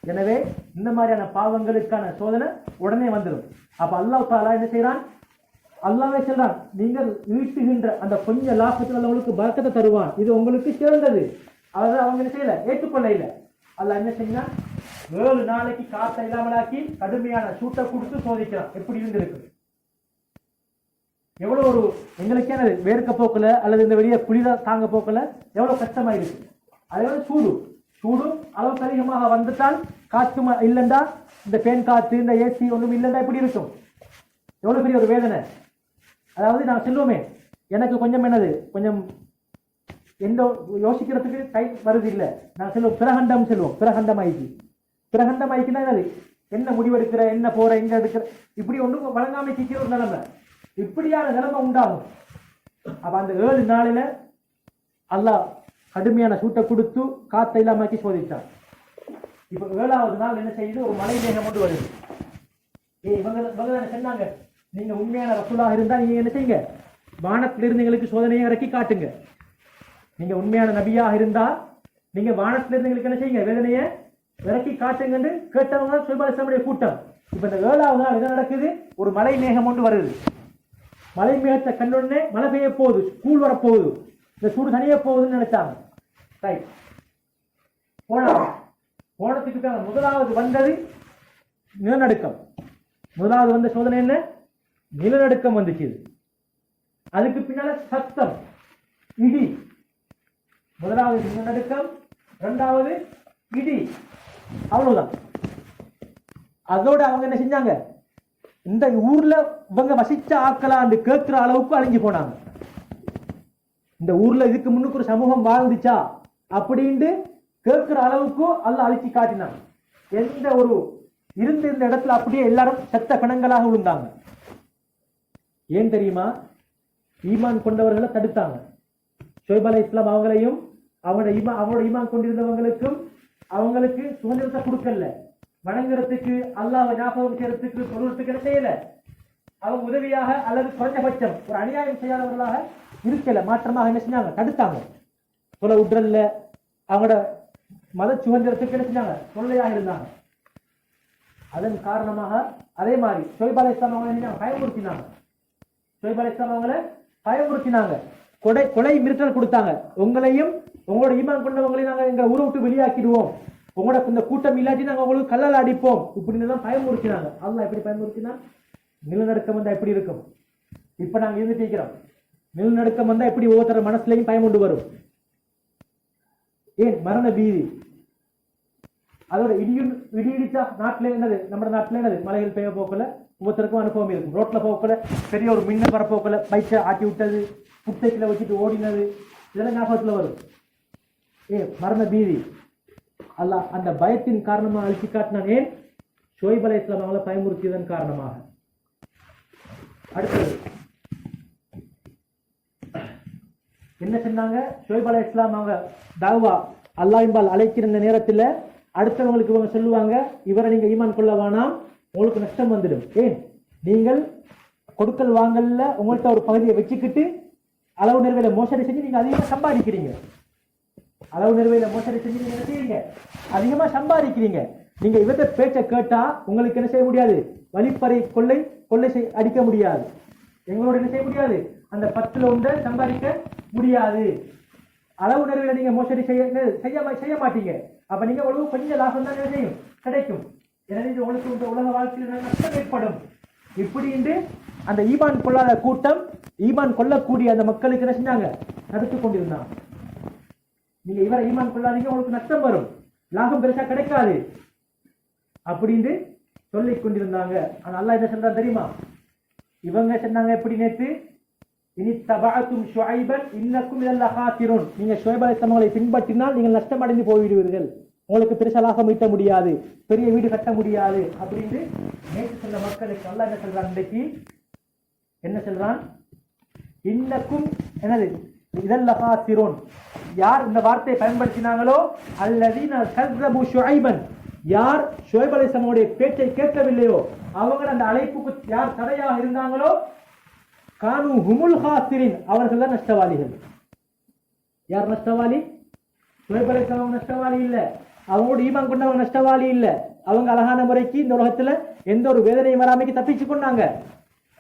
எனவே இந்த மாதிரியான பாவங்களுக்கான சோதனை உடனே வந்துடும். அப்ப அல்லாஹ் தஆலா என்ன செய்யறான், அல்லாஹ்வே சொல்றான், நீங்கள் ஈட்டுகின்ற அந்த கொஞ்சம் லாபத்தில் உங்களுக்கு பரக்கத்தை தருவான், இது உங்களுக்கு சிறந்தது. அதை அவங்க என்ன செய்யல, ஏற்றுக்கொள்ள இல்லை. அல்லாஹ் என்ன செய்யறான், 7 நாளைக்கு காற்றை இல்லாமலாக்கி கடுமையான சூட்டை கொடுத்து சோதிக்கிறான். எப்படி இருந்திருக்கு, எவ்வளவு ஒரு எங்களுக்கே வேர்க்க போக்கல அல்லது இந்த வெளியே குளிர தாங்க போக்கல எவ்வளவு கஷ்டமா இருக்கு. அதே சூடும் அளவுக்கு அதிகமாக வந்துட்டால், காற்று இல்லைண்டா, இந்த பேன் காற்று இந்த ஏசி ஒன்றும் இல்லைண்டா எப்படி இருக்கும், எவ்வளவு பெரிய ஒரு வேதனை. அதாவது நான் சொல்லுவோமே, எனக்கு கொஞ்சம் கொஞ்சம் எந்த யோசிக்கிறதுக்கு டைம் வருது இல்லை, நான் சொல்லுவோம் பிரகண்டம் சொல்லுவோம். பிரகண்டம் ஆயிடுச்சுன்னா என்னது, என்ன முடிவெடுக்கிற, என்ன போற, எங்க எடுக்கிற, இப்படி ஒன்றும் வழங்காம சிக்கிற ஒரு நிலைமை, இப்படியான நிலைமை உண்டாகும். அப்ப அந்த 7 நாளில அல்லாஹ் கடுமையான சூட்டை கொடுத்து காத்தை இல்லாமக்கி சோதிச்சான். இப்ப 7வது நாள் என்ன செய்யுது, ஒரு மழை மேகம் கொண்டு வருது. இவங்க சொன்னாங்க, நீங்க உண்மையான ரசூலாக இருந்தா நீங்க என்ன செய்யுங்க, வானத்திலிருந்து எங்களுக்கு சோதனையை இறக்கி காட்டுங்க. நீங்க உண்மையான நபியாக இருந்தா நீங்க வானத்திலிருந்து எங்களுக்கு என்ன செய்யுங்க, வேதனையை இறக்கி காட்டுங்கன்னு கேட்டவங்க ஷுவைப் அலைஹிஸ்ஸலாமுடைய கூட்டம். இப்ப இந்த 7வது நாள் என்ன நடக்குது? ஒரு மலை மேகம் ஒன்று வருது. மலை மேகத்தை கண்டுடனே மழை பெய்ய போகுது, ஸ்கூல் வரப்போகுது, இந்த சூடு தனிய போகுதுன்னு நினைச்சாங்க. ரைட், போனதுக்கு முதலாவது வந்தது நிலநடுக்கம். முதலாவது வந்த சோதனை என்ன? நிலநடுக்கம் வந்துச்சு. அதுக்கு பின்னால சத்தம், இடி. முதலாவது நிலநடுக்கம், இரண்டாவது இடி. அவ்வளவுதான். அதோட அவங்க என்ன செஞ்சாங்க, இந்த ஊர்ல இவங்க வசிச்ச ஆக்கலான்னு கேட்கிற அளவுக்கு அழிஞ்சு போனாங்க. இந்த ஊர்ல இதுக்கு முன்னுக்கு ஒரு சமூகம் வாழ்ந்துச்சா அப்படின்ட்டு கேட்கிற அளவுக்கு அல்லாஹ் அழிச்சு காட்டினாங்க. எந்த ஒரு இருந்த இடத்துல அப்படியே எல்லாரும் செத்த பிணங்களாக விழுந்தாங்க. ஏன் தெரியுமா? ஈமான் கொண்டவர்களை தடுத்தாங்க. ஷுவைப் அலைஹிஸ்ஸலாம் அவங்களையும் அவங்களோட ஈமான் கொண்டிருந்தவங்களுக்கும் அவங்களுக்கு சுதந்திரத்தை கொடுக்கல. வணங்குறதுக்கு, அல்லாஹ்வை ஞாபகம் செய்யறதுக்கு, சொல்றதுக்கு என்ன செய்யல. அவங்க உதவியாக அல்லது குறைஞ்சபட்சம் ஒரு அநியாயம் செய்யாதவர்களாக இருக்கல. மாற்றமாக என்ன செஞ்சாங்க, தடுத்தாங்க. சொல்ல விட்றல்ல. அவங்களோட மத சுதந்திரத்துக்கு என்ன செஞ்சாங்க, தொல்லையாக இருந்தாங்க. அதன் காரணமாக அதே மாதிரி ஷுவைப் அலைஹிஸ்ஸலாம் அவங்களை பயமுறுத்தினாங்க. ஷுவைப் அலைஹிஸ்ஸலாம் அவங்களை பயமுறுத்தினாங்க. கொலை மிரட்டல் கொடுத்தாங்க. உங்களையும் உங்களோட ஈமான் கொண்டவங்களையும் நாங்கள் எங்க ஊரை விட்டு வெளியாக்கிடுவோம், உங்களோட இந்த கூட்டம் இல்லாட்டி நாங்கள் உங்களுக்கு கல்லால் அடிப்போம் இப்படின்னு தான் பயமுறுத்தினாங்க. அல்லாஹ் எப்படி பயமுறுத்தினா? நிலநடுக்கம் வந்தா எப்படி இருக்கும்? இப்ப நாங்க இருந்துட்டு இருக்கிறோம். நிலநடுக்கம் வந்தா எப்படி ஒவ்வொருத்தர மனசுலையும் பயம் கொண்டு வரும்? ஏன் மரண பீதி. அதோட இடிச்சா நாட்டில என்னது, நம்ம நாட்டில என்னது, மலைகள் பெய்ய போக்கல ஒவ்வொருத்தருக்கும் அனுபவம் இருக்கும். ரோட்ல போக்கல பெரிய ஒரு மின்னல் வரப்போக்கல பைக்கை ஆட்டி விட்டது, புட்டைக்கில வச்சுட்டு ஓடினது, இதெல்லாம் ஞாபகத்துல வரும். மரண பீதி. அல்லாஹ் அந்த பயத்தின் காரணமாக அழிச்சு காட்டினான். ஏன்? ஷுவைப் அலைஹிஸ்ஸலாம் அவங்களை பயமுறுத்தியதன் காரணமாக. அடுத்தது என்ன சொன்னாங்க? ஷுவைப் அலைஹிஸ்ஸலாம் அவங்க தாவா அல்லாஹ்வின்பால் அழைக்கிற நேரத்தில் அடுத்தவங்களுக்கு இவங்க சொல்லுவாங்க, இவரை நீங்க ஈமான் கொள்ள வேணாம், உங்களுக்கு நஷ்டம் வந்துடும். ஏன்? நீங்கள் கொடுக்கல் வாங்கல்ல உங்கள்கிட்ட ஒரு பகுதியை வச்சுக்கிட்டு அளவு நிறுவையில மோசடி செஞ்சு நீங்க அதிகமா சம்பாதிக்கிறீங்க. அளவு நிறுவையில மோசடி செஞ்சு நீங்க என்ன செய்வீங்க, அதிகமா சம்பாதிக்கிறீங்க. நீங்க இவற்றை பேச்சை கேட்டா உங்களுக்கு என்ன செய்ய முடியாது, வழிப்பறை கொள்ளை அடிக்க முடியாது. எங்களோட என்ன செய்ய முடியாது, அந்த 10ல் 1 சம்பாதிக்க முடியாது. அளவு நிறுவையில நீங்க மோசடி செய்ய மாட்டீங்க. அப்ப நீங்க உங்களுக்கு கொஞ்சம் லாபம் தான் என்ன செய்யும், கிடைக்கும். எனவே உங்களுக்கு இந்த உலக வாழ்க்கையில் நஷ்டம் ஏற்படும். இப்படின்னு அந்த ஈமான் கொள்ளாத கூட்டம், ஈமான் கொள்ளக்கூடிய அந்த மக்களுக்கு என்ன செஞ்சாங்க, தடுத்து கொண்டிருந்தாங்க. நீங்க இவரை ஈமான் கொள்ளாதீங்க, உங்களுக்கு நஷ்டம் வரும், லாபம் பெருசா கிடைக்காது அப்படின்னு சொல்லிக் கொண்டிருந்தாங்க. ஆனா அல்லாஹ் என்ன சொல்றான் தெரியுமா? இவங்க சொன்னாங்க எப்படி நேற்று, இனி தபஅத்தும் ஷுஐபன் இன்னக்கும் லல் ஹாசிரூன், நீங்க ஷுஐப் அலைஹிஸ்ஸலாமை பின்பற்றினால் நீங்கள் நஷ்டம் அடைந்து போய்விடுவீர்கள், உங்களுக்கு பெருசா லாபம் ஈட்ட முடியாது, பெரிய வீடு கட்ட முடியாது அப்படின்னு நேற்று சொன்ன மக்களுக்கு அல்லாஹ் என்ன சொல்றான், இன்றைக்கு என்ன சொல்றான், இன்னக்கும் என்னது இதல் ஹாசிரூன், யார் இந்த வார்த்தையை பயன்படுத்தினாங்களோ அல்லதீன கஸ்ஸபு ஷுஐபன், யார் ஷுஐப் அலைஹிஸ்ஸலாமுடைய பேச்சை கேட்கவில்லையோ அவங்க அந்த அழைப்புக்கு யார் தடையாக இருந்தாங்களோ கானு ஹுமுல் ஹாசிரின், அவர்கள் தான் நஷ்டவாளிகள். யார் நஷ்டவாளி? ஷுஐப் அலைஹிஸ்ஸலாம் நஷ்டவாளி இல்ல, அவங்களோட ஈமான் கொண்டவங்க நஷ்டவாளி இல்ல. அவங்க அழகான முறைக்கு இந்த உலகத்துல எந்த ஒரு வேதனையும் வராமைக்கு தப்பிச்சு கொண்டாங்க.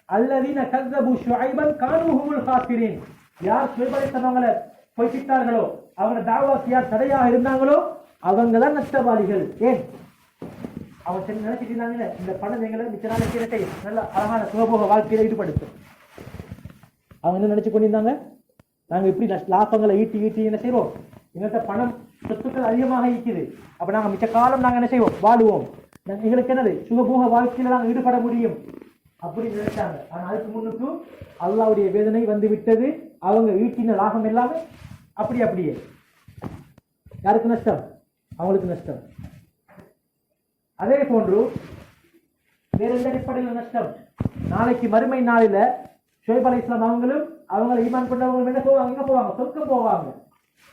அல்லதீன கஸ்ஸபு ஷுஐபன் கானு ஹுமுல் ஹாசிரின், யார் ஷுஐப் அலைஹிஸ்ஸலாமங்களை பொய்ப்பித்தார்களோ அவங்க தாவாக்கு யார் தடையாக இருந்தாங்களோ அவங்க தான் நஷ்டவாளிகள். ஏன்? அவங்க நினைச்சிட்டு இருந்தாங்க, இந்த பணம் எங்களை மிச்ச நாளைக்கு நல்ல அழகான சுகபோக வாழ்க்கையில ஈடுபடுத்தும். அவங்க என்ன நினைச்சு கொண்டிருந்தாங்க, நாங்க இப்படி லாபங்களை ஈட்டி என்ன செய்வோம், எங்கள்கிட்ட பணம் சொத்துக்கள் அதிகமாக ஈக்குது, அப்ப நாங்க மிச்ச காலம் நாங்க என்ன செய்வோம், வாழுவோம், எங்களுக்கு என்னது சுகபோக வாழ்க்கையில நாங்க ஈடுபட முடியும் அப்படின்னு நினைச்சாங்க. ஆனா அதுக்கு முன்னுக்கு அல்லாஹ்வுடைய வேதனை வந்து விட்டது. அவங்க ஈட்டின லாபம் எல்லாமே அப்படியே யாருக்கு நஷ்டம், அவங்களுக்கு நஷ்டம். அதே போன்று வேற எந்த அடிப்படையில் நஷ்டம், நாளைக்கு மறுமை நாளில ஷுஐப் அலைஹிஸ்ஸலாம் அவங்களும் அவங்களை ஈமான் கொண்டவங்களும் என்ன போவாங்க, எங்க போவாங்க, சொர்க்கம் போவாங்க.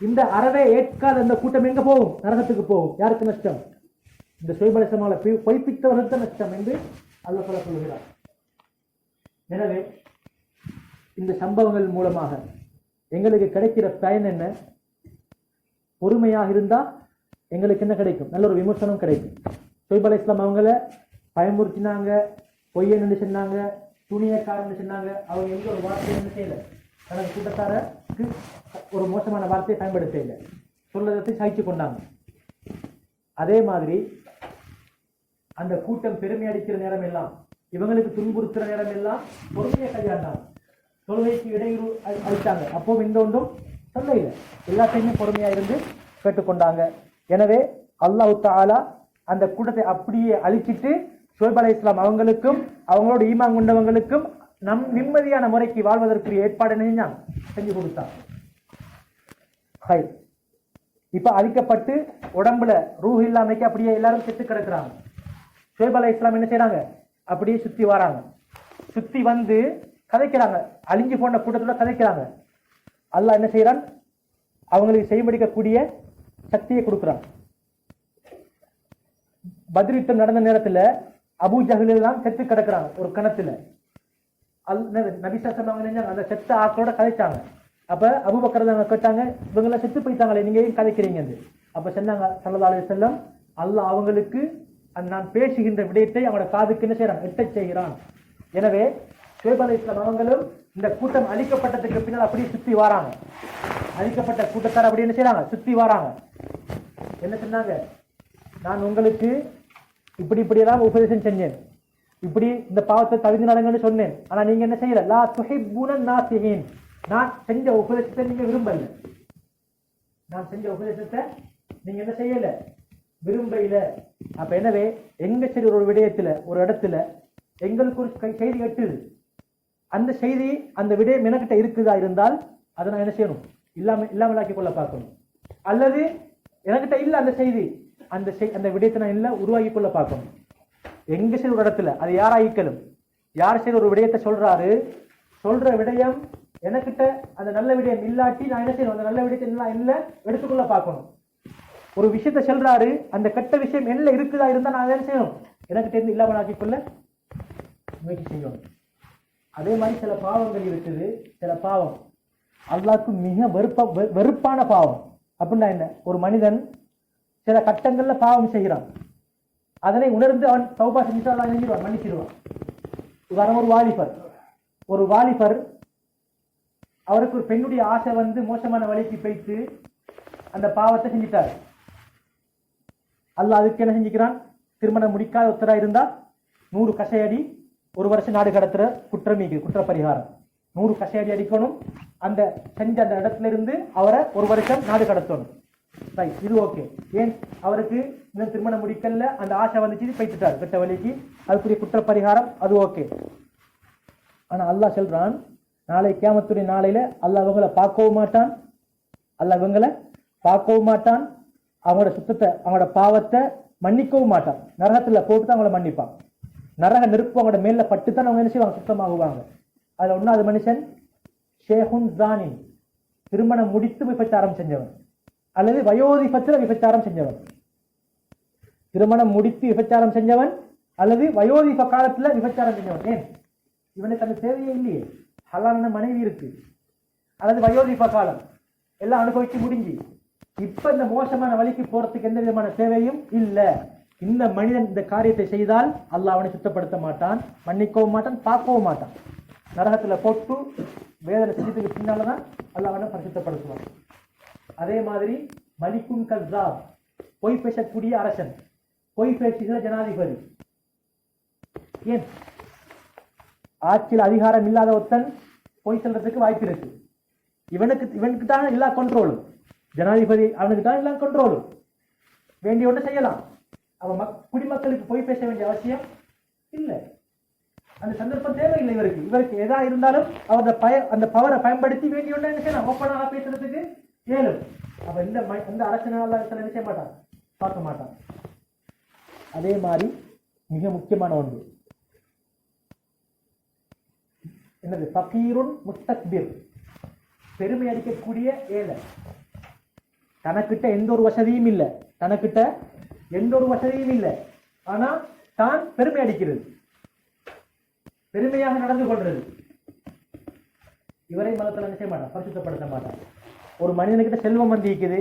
இந்த அறவே ஏற்காத அந்த கூட்டம் எங்க போகும், நரகத்துக்கு போகும். யாருக்கு நஷ்டம்? இந்த ஷுஐப் அலைஹிஸ்ஸலாமை பொய்ப்பித்தவர்களுக்கு நஷ்டம் என்று அல்லாஹ் சொல்லுகிறார். எனவே இந்த சம்பவங்கள் மூலமாக எங்களுக்கு கிடைக்கிற பயன் என்ன? பொறுமையாக இருந்தா எங்களுக்கு என்ன கிடைக்கும்? நல்ல ஒரு விமர்சனம் கிடைக்கும். ஷுவைப் அலைஹிஸ்ஸலாம் அவங்கள பயமுறுத்தினாங்க, பொய்யன்னு சொன்னாங்க, துணியக்காரன்னு சொன்னாங்க. அவங்க எங்க ஒரு வார்த்தையை என்ன செய்யல, தனது கூட்டத்தாருக்கு ஒரு மோசமான வார்த்தையை பயன்படுத்த இல்லை, சொல்லதை சகிச்சு கொண்டாங்க. அதே மாதிரி அந்த கூட்டம் பெருமை அடிக்கிற நேரம் எல்லாம், இவங்களுக்கு துன்புறுத்துற நேரம் எல்லாம் பொறுமையை கையாண்டாங்க. தொழுகைக்கு இடையூறு அளித்தாங்க, அப்போ எந்த ஒன்றும் சொல்ல இல்லை, எல்லாத்தையுமே பொறுமையா இருந்து கேட்டுக்கொண்டாங்க. எனவே அல்லாஹ் தஆலா அந்த கூட்டத்தை அப்படியே அழிச்சிட்டு ஷுவைப் அலைஹிஸ்ஸலாம் அவங்களுக்கும் அவங்களோட ஈமான் கொண்டவங்களுக்கும் நிம்மதியான முறைக்கு வாழ்வதற்குரிய ஏற்பாடு செஞ்சு கொடுத்தாங்க. இப்ப அழிக்கப்பட்டு உடம்புல ரூஹ் இல்லாமைக்கு அப்படியே எல்லாரும் செத்து கிடக்குறாங்க. ஷுவைப் அலைஹிஸ்ஸலாம் என்ன செய்யறாங்க? அப்படியே சுத்தி வராங்க. சுத்தி வந்து கதைக்கிறாங்க, அழிஞ்சு போன கூட்டத்தோட கதைக்கிறாங்க. அல்லாஹ் என்ன செய்யறான்? அவங்களுக்கு செய்யப்படிக்கக்கூடிய சக்தியை கொடுக்குறான். பத்ர் யுத்தம் நடந்த நேரத்துல அபூ ஜஹல் எல்லாம் செத்து கிடக்குறாங்க ஒரு கணத்துல. நபி ஸல்லல்லாஹு அலைஹி வஸல்லம் அந்த செத்த ஆக்களோட கதைச்சாங்க. அப்ப அபூபக்கர் கேட்டாங்க, இவங்க செத்து போயிட்டாங்களே, நீங்க ஏன் கதைக்கிறீங்க? அப்ப சொன்னாங்க ஸல்லல்லாஹு அலைஹி வஸல்லம், அல்லாஹ் அவங்களுக்கு நான் பேசுகின்ற விடயத்தை அவனோட காதுக்கு என்ன செய்யறான்? எட்டச் செய்கிறான். எனவே ஷுவைப் அலைஹிஸ்ஸலாம் அவங்களும் இந்த கூட்டம் அழிக்கப்பட்டதுக்கு பின்னால் அப்படியே சுத்தி வராங்க. அழிக்கப்பட்ட கூட்டத்தார் அப்படி என்ன செய்யறாங்க? சுத்தி வராங்க. என்ன சொன்னாங்க? நான் உங்களுக்கு இப்படி இப்படியெல்லாம் உபதேசம் செஞ்சேன், இப்படி இந்த பாவத்தை தவிர்த்து நடங்கன்னு சொன்னேன், ஆனா நீங்க என்ன செய்யல? லா துஹிப்புன நாசிஹீன், நான் செஞ்ச உபதேசத்தை நீங்க விரும்பல, நான் செஞ்ச உபதேசத்தை நீங்க என்ன செய்யல? விரும்பல. அப்ப எனவே எங்க சரி ஒரு விடயத்துல ஒரு இடத்துல எங்களுக்கு ஒரு செய்தி எட்டுது, அந்த செய்தி அந்த விடயம் எனக்கிட்ட இருக்குதா இருந்தால் அதை நான் என்ன செய்யணும்? இல்லாமலாக்கி கொள்ள பார்க்கணும். அல்லது எனக்கிட்ட இல்ல அந்த செய்தி, அந்த விடயத்தை நான் இல்ல உருவாக்கி கொள்ள பார்க்கணும். எங்க சரி ஒரு இடத்துல அது யாராயிக்கலும், யார் சரி ஒரு விடயத்தை சொல்றாரு, சொல்ற விடயம் எனக்கிட்ட அந்த நல்ல விடயம் இல்லாட்டி நான் என்ன செய்யணும்? அந்த நல்ல விடயத்தை இல்ல எடுத்துக்கொள்ள பார்க்கணும். ஒரு விஷயத்தை சொல்றாரு, அந்த கெட்ட விஷயம் என்ன இருக்குதா இருந்தா நான் என்ன செய்யணும்? எனக்கிட்ட இருந்து இல்லாமலாக்கி கொள்ள முயற்சி செய்யணும். அதே மாதிரி சில பாவங்கள் இருக்குது. சில பாவம் அல்லாஹ்வுக்கு மிக வெறுப்பான பாவம். அப்படின்னா என்ன? ஒரு மனிதன் சில கட்டங்கள்ல பாவம் செய்கிறான், அதனை உணர்ந்து அவன் தௌபா செஞ்சு அல்லாஹ் செஞ்சிருவான், மன்னிச்சிருவான். உதாரணம், ஒரு வாலிபர் அவருக்கு ஒரு பெண்ணுடைய ஆசை வந்து மோசமான வழிக்கு போய்த்து அந்த பாவத்தை செஞ்சிட்டார். அல்லாஹ் அதுக்கு என்ன செஞ்சுக்கிறான்? திருமணம் முடிக்காத ஒருத்தரா இருந்தா 100 கசையடி, 1 வருஷம் நாடு கடத்துற குற்ற பரிகாரம் 100 கசையடி அடிக்கணும். அந்த செஞ்ச அந்த இடத்துல இருந்து அவரை 1 வருஷம் நாடு கடத்தணும். இது ஓகே. ஏன்? அவருக்கு இன்னும் திருமணம் முடிக்கல, அந்த ஆசை வந்துச்சு, போய்த்துட்டார் கெட்ட வழிக்கு, அதுக்குரிய குற்ற பரிகாரம், அது ஓகே. ஆனா அல்லாஹ் சொல்றான், நாளை கியாமத்துடைய நாளையில அல்லாஹ் அவங்களை பார்க்கவும் மாட்டான், அல்லாஹ் இவங்களை பார்க்கவும் மாட்டான், அவங்களோட சுத்தத்தை அவங்களோட பாவத்தை மன்னிக்கவும் மாட்டான். நரகத்துல போட்டு தான் அவங்களை மன்னிப்பான். நரக நெருப்பு அவங்களோட மேல பட்டு தான் அவங்க என்ன செய்வாங்க? சுத்தமாகுவாங்க. அதுல ஒன்னாவது மனுஷன் ஷேகுன் ஜானி, திருமணம் முடித்து விபச்சாரம் செஞ்சவன், அல்லது வயோதிபத்துல விபச்சாரம் செஞ்சவன். திருமணம் முடித்து விபச்சாரம் செஞ்சவன் அல்லது வயோதிப காலத்துல விபச்சாரம் செஞ்சவன். ஏன்? இவனுக்கு அந்த தேவையே இல்லையே, ஹலாலான மனைவி இருக்கு, அல்லது வயோதிப காலம் எல்லாம் அனுபவிச்சு முடிஞ்சு இப்ப இந்த மோசமான வழிக்கு போறதுக்கு எந்த விதமான தேவையும் இல்ல. இந்த மனிதன் இந்த காரியத்தை செய்தால் அல்லாஹ் அவனை சுத்தப்படுத்த மாட்டான், மன்னிக்கவும் மாட்டான், பார்க்கவும் மாட்டான். நரகத்துல போட்டு வேதனை செஞ்சதுக்கு பின்னால்தான் அல்லாஹ் அவனை பரிசுத்தப்படுத்துவான். அதே மாதிரி மலிக்குன் கஸ்ஸாப், பொய் பேசக்கூடிய அரசன், பொய் பேசுகிற ஜனாதிபதி. ஏன்? ஆட்சியில் அதிகாரம் இல்லாத ஒருத்தன் பொய் சொல்றதுக்கு வாய்ப்பு இருக்கு. இவனுக்கு தான் எல்லா கண்ட்ரோலும், ஜனாதிபதி அவனுக்கு தான் எல்லா கண்ட்ரோலும், வேண்டிய ஒன்று செய்யலாம். அவன் குடிமக்களுக்கு பொய் பேச வேண்டிய அவசியம் இல்லை, அந்த சந்தர்ப்பம் தேவையில்லை. இவருக்கு எதா இருந்தாலும் அந்த பவரை பயன்படுத்தி வேண்டிய ஒன்று என்ன செய்யலாம்? ஓப்பனாக பேசுறதுக்கு ஏழும். அப்ப இந்த அரசனால என்ன செய்ய மாட்டான்? பார்க்க மாட்டான். அதே மாதிரி மிக முக்கியமான ஒன்று என்னது? ஃபகீருன் முஸ்தக்பிர், பெருமை அடிக்கக்கூடிய ஏழை. தனக்கிட்ட எந்த ஒரு வசதியும் இல்லை, தனக்கிட்ட எந்த ஒரு வசதியும் இல்லை, ஆனா தான் பெருமை அடிக்கிறது, பெருமையாக நடந்து கொள்றது. இவரை மதத்தில் என்ன செய்ய மாட்டான், பரிசுத்தப்படுத்த மாட்டான். ஒரு மனிதனுக்கிட்ட செல்வம் வந்து இருக்குது,